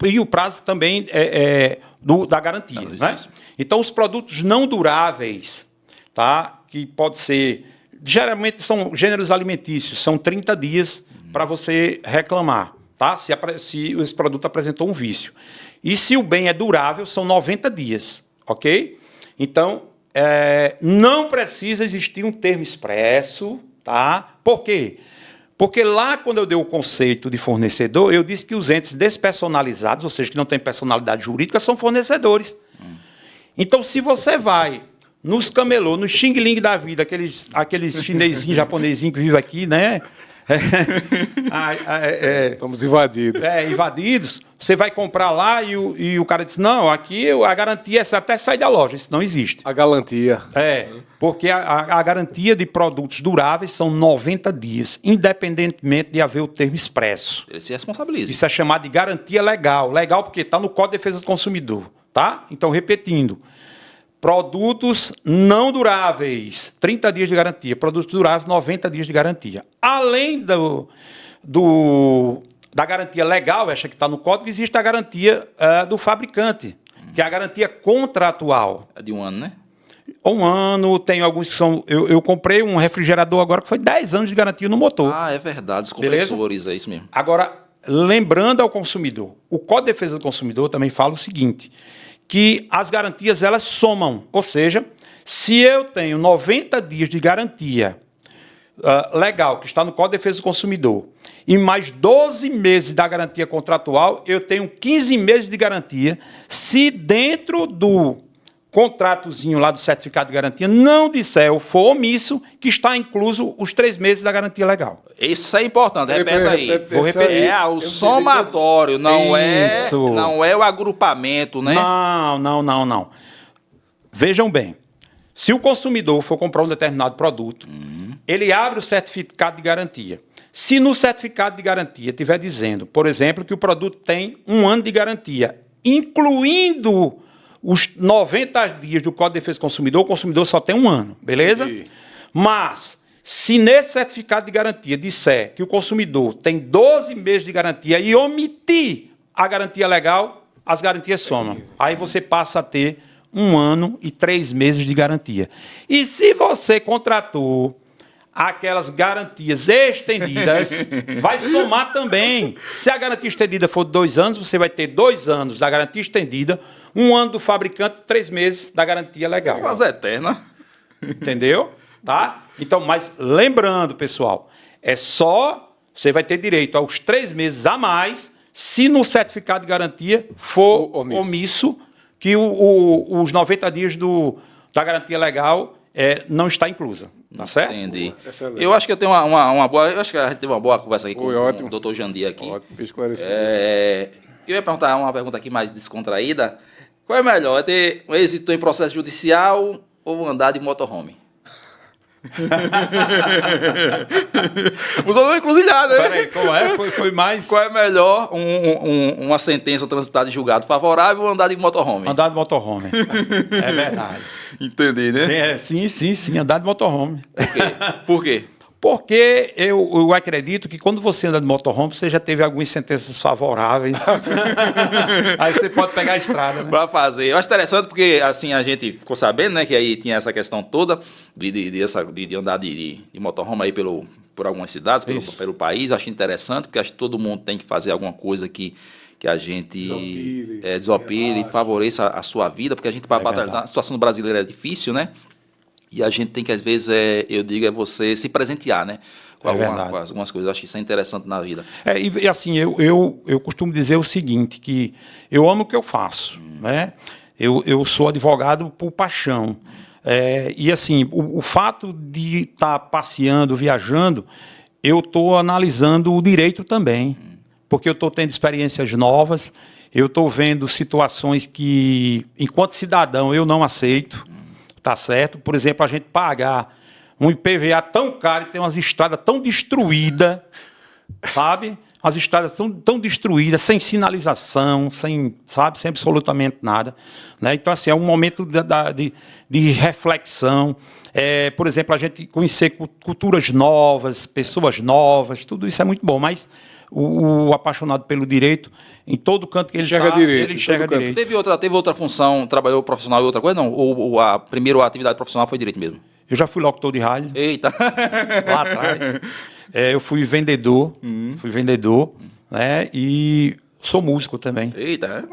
E o prazo também da garantia. Né? Então, os produtos não duráveis, tá? Que pode ser... Geralmente são gêneros alimentícios, são 30 dias para você reclamar, tá? Se esse produto apresentou um vício. E se o bem é durável, são 90 dias, ok? Então, não precisa existir um termo expresso, tá? Por quê? Porque lá, quando eu dei o conceito de fornecedor, eu disse que os entes despersonalizados, ou seja, que não têm personalidade jurídica, são fornecedores. Então, se você vai nos camelô, no Xing Ling da vida, aqueles chinesinhos, japonesinhos que vivem aqui, né? Estamos invadidos. Invadidos. Você vai comprar lá e o cara diz, não, aqui a garantia é até sair da loja. Isso não existe. A garantia. Porque a garantia de produtos duráveis são 90 dias, independentemente de haver o termo expresso. Ele se responsabiliza. Isso é chamado de garantia legal. Legal porque está no Código de Defesa do Consumidor. Tá? Então, repetindo. Produtos não duráveis, 30 dias de garantia. Produtos duráveis, 90 dias de garantia. Além da garantia legal, essa que está no código, existe a garantia do fabricante, que é a garantia contratual. É de 1 ano, né? 1 ano, tem alguns que são... Eu comprei um refrigerador agora que foi 10 anos de garantia no motor. Ah, é verdade, os compressores, é isso mesmo. Agora, lembrando ao consumidor, o Código de Defesa do Consumidor também fala o seguinte, que as garantias, elas somam, ou seja, Se eu tenho 90 dias de garantia legal, que está no Código de Defesa do Consumidor, e mais 12 meses da garantia contratual, eu tenho 15 meses de garantia, se dentro do contratozinho lá do certificado de garantia não disser ou for omisso, que está incluso os 3 meses da garantia legal. Isso é importante, repete aí. Vou repetir. É o somatório, não é o agrupamento, né? Não. Vejam bem, se o consumidor for comprar um determinado produto, ele abre o certificado de garantia. Se no certificado de garantia estiver dizendo, por exemplo, que o produto tem 1 ano de garantia, incluindo os 90 dias do Código de Defesa do Consumidor, o consumidor só tem 1 ano, beleza? Entendi. Mas, se nesse certificado de garantia disser que o consumidor tem 12 meses de garantia e omitir a garantia legal, as garantias somam. Aí você passa a ter 1 ano e 3 meses de garantia. E se você contratou aquelas garantias estendidas, vai somar também. Se a garantia estendida for de 2 anos, você vai ter 2 anos da garantia estendida, 1 ano do fabricante, 3 meses da garantia legal. Quase eterna. Entendeu? Tá? Então, mas lembrando, pessoal, você vai ter direito aos 3 meses a mais, se no certificado de garantia for omisso que os 90 dias da garantia legal não está inclusa. Tá certo? Entendi. Eu acho que eu tenho uma boa. Eu acho que a gente teve uma boa conversa aqui com o doutor Jandir aqui. Ótimo, esclareceu. Eu ia perguntar uma pergunta aqui mais descontraída. Qual é melhor? É ter um êxito em processo judicial ou andar de motorhome? Mudou na encruzilhada, né? Peraí, qual é? Foi mais. Qual é melhor? Uma sentença transitada em julgado favorável ou andar de motorhome? Andar de motorhome. É verdade. Entendi, né? Sim, andar de motorhome. Por quê? Porque eu acredito que quando você anda de motorhome, você já teve algumas sentenças favoráveis. Aí você pode pegar a estrada, né? Para fazer. Eu acho interessante porque assim a gente ficou sabendo, né, que aí tinha essa questão toda de andar de motorhome aí por algumas cidades, pelo país. Eu acho interessante porque acho que todo mundo tem que fazer alguma coisa que a gente desopile e favoreça a sua vida, porque a gente, a situação brasileira é difícil, né? E a gente tem que, às vezes, eu digo, você se presentear, né? Com algumas coisas. Eu acho que isso é interessante na vida. E assim, eu costumo dizer o seguinte, que eu amo o que eu faço, né? Eu sou advogado por paixão. E assim, o fato de estar passeando, viajando, eu estou analisando o direito também, porque eu estou tendo experiências novas, eu estou vendo situações que, enquanto cidadão, eu não aceito. Tá certo? Por exemplo, a gente pagar um IPVA tão caro e ter umas estradas tão destruídas, sabe? As estradas tão destruídas, sem sinalização, sem absolutamente nada. Né? Então, assim, é um momento de reflexão. Por exemplo, a gente conhecer culturas novas, pessoas novas, tudo isso é muito bom, mas o apaixonado pelo direito, em todo canto que ele enxerga direito. Teve outra função, trabalhou profissional e outra coisa? Não? Ou a primeira atividade profissional foi direito mesmo? Eu já fui locutor de rádio. Eita! Lá atrás. Eu fui vendedor, né? E sou músico também. Eita!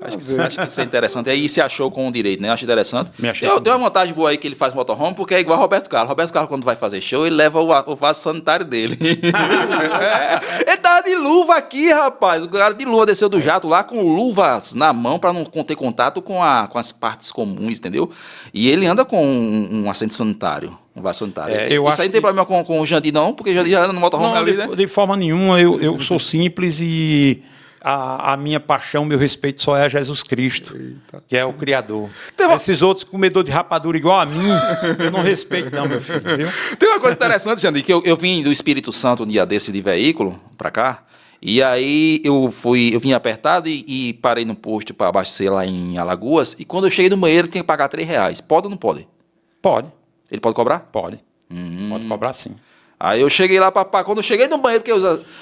Acho que isso é interessante. Aí se achou com o direito, né? Acho interessante. Tem uma vantagem boa aí que ele faz motorhome, porque é igual Roberto Carlos. Roberto Carlos, quando vai fazer show, ele leva o vaso sanitário dele. Ele tava de luva aqui, rapaz. O cara de luva desceu do jato lá com luvas na mão para não ter contato com as partes comuns, entendeu? E ele anda com um assento sanitário. Um vaso sanitário. Isso aí não tem problema com o Jandir, não? Porque o Jandir já anda no motorhome ali, né? De forma nenhuma. Eu sou simples e a minha paixão, meu respeito só é a Jesus Cristo, que é o Criador. Esses outros comedores de rapadura igual a mim, eu não respeito não, meu filho. Viu? Tem uma coisa interessante, Jandir, que eu vim do Espírito Santo um dia desse de veículo para cá, e aí eu vim apertado e parei no posto para abastecer lá em Alagoas, e quando eu cheguei no banheiro tinha que pagar R$3. Pode ou não pode? Pode. Ele pode cobrar? Pode. Pode cobrar sim. Aí eu cheguei lá, quando eu cheguei no banheiro, porque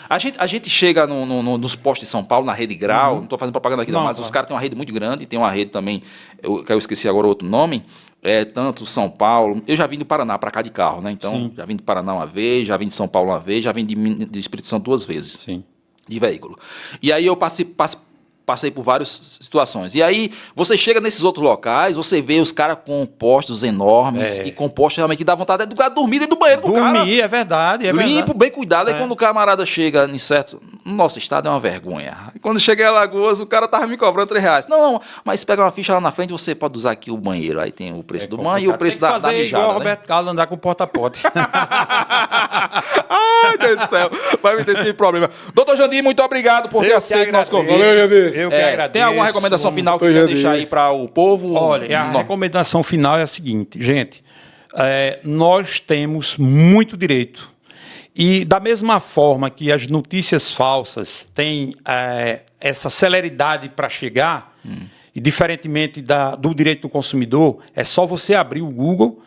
a gente chega nos postos de São Paulo, na Rede Grau, não estou fazendo propaganda aqui não, mas os caras têm uma rede muito grande, tem uma rede também, eu esqueci agora o outro nome, tanto São Paulo, eu já vim do Paraná para cá de carro, né? Então, já vim do Paraná uma vez, já vim de São Paulo uma vez, já vim de Espírito Santo 2 vezes. Sim. De veículo. E aí eu passei por várias situações. E aí, você chega nesses outros locais, você vê os caras com postos enormes, e com postos realmente que dá vontade do cara dormir dentro do banheiro do cara. Dormir, é verdade. Limpo, bem cuidado. Aí quando o camarada chega em certo... No nosso estado é uma vergonha. E quando cheguei em Alagoas, o cara tava me cobrando R$3. Não, mas pega uma ficha lá na frente, você pode usar aqui o banheiro. Aí tem o preço do banho e o preço da mijada. Tem que fazer igual o Roberto Carlos, andar com porta-pote. Ai, Deus do céu. Vai me ter esse problema. Doutor Jandir, muito obrigado por ter aceito o nosso convite. Valeu, Jandir. Eu que agradeço. Tem alguma recomendação final que quer deixar aí para o povo? Olha, a recomendação final é a seguinte, gente. Nós temos muito direito. E da mesma forma que as notícias falsas têm essa celeridade para chegar, e diferentemente do direito do consumidor, é só você abrir o Google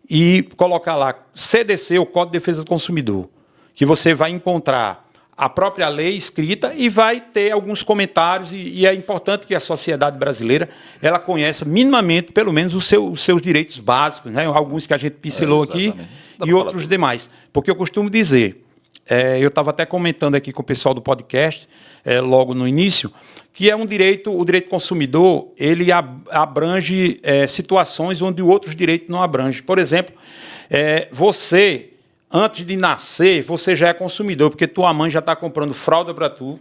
e colocar lá CDC, o Código de Defesa do Consumidor, que você vai encontrar a própria lei escrita e vai ter alguns comentários, e é importante que a sociedade brasileira ela conheça minimamente, pelo menos, os seus direitos básicos, né? Alguns que a gente pincelou aqui e outros demais. Porque eu costumo dizer, eu estava até comentando aqui com o pessoal do podcast, logo no início, que o direito consumidor, ele abrange situações onde outros direitos não abrangem. Por exemplo, você... Antes de nascer, você já é consumidor, porque tua mãe já está comprando fralda para tu,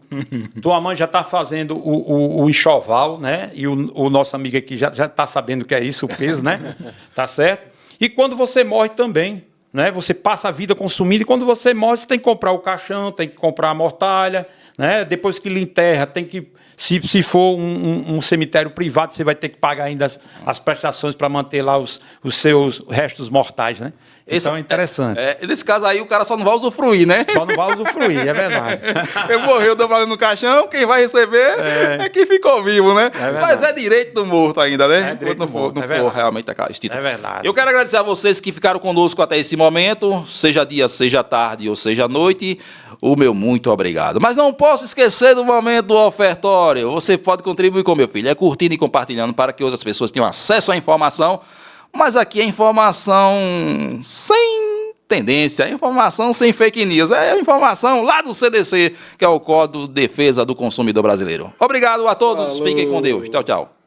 tua mãe já está fazendo o enxoval, né? E o nosso amigo aqui já está sabendo o que é isso, o peso, né? Tá certo? E quando você morre também, né? Você passa a vida consumindo, e quando você morre, você tem que comprar o caixão, tem que comprar a mortalha, né? Depois que lhe enterra, tem que... Se for um cemitério privado, você vai ter que pagar ainda as prestações para manter lá os seus restos mortais, né? Então é interessante. Nesse caso aí, o cara só não vai usufruir, né? Só não vai usufruir, é verdade. Ele morreu trabalhando no caixão, quem vai receber é quem ficou vivo, né? Mas é direito do morto ainda, né? Enquanto não for realmente extinto. É verdade. Eu quero agradecer a vocês que ficaram conosco até esse momento, seja dia, seja tarde ou seja noite. O meu muito obrigado. Mas não posso esquecer do momento do ofertório. Você pode contribuir com meu filho, curtindo e compartilhando para que outras pessoas tenham acesso à informação. Mas aqui é informação sem tendência, é informação sem fake news, é a informação lá do CDC, que é o Código de Defesa do Consumidor Brasileiro. Obrigado a todos, fiquem com Deus. Tchau, tchau.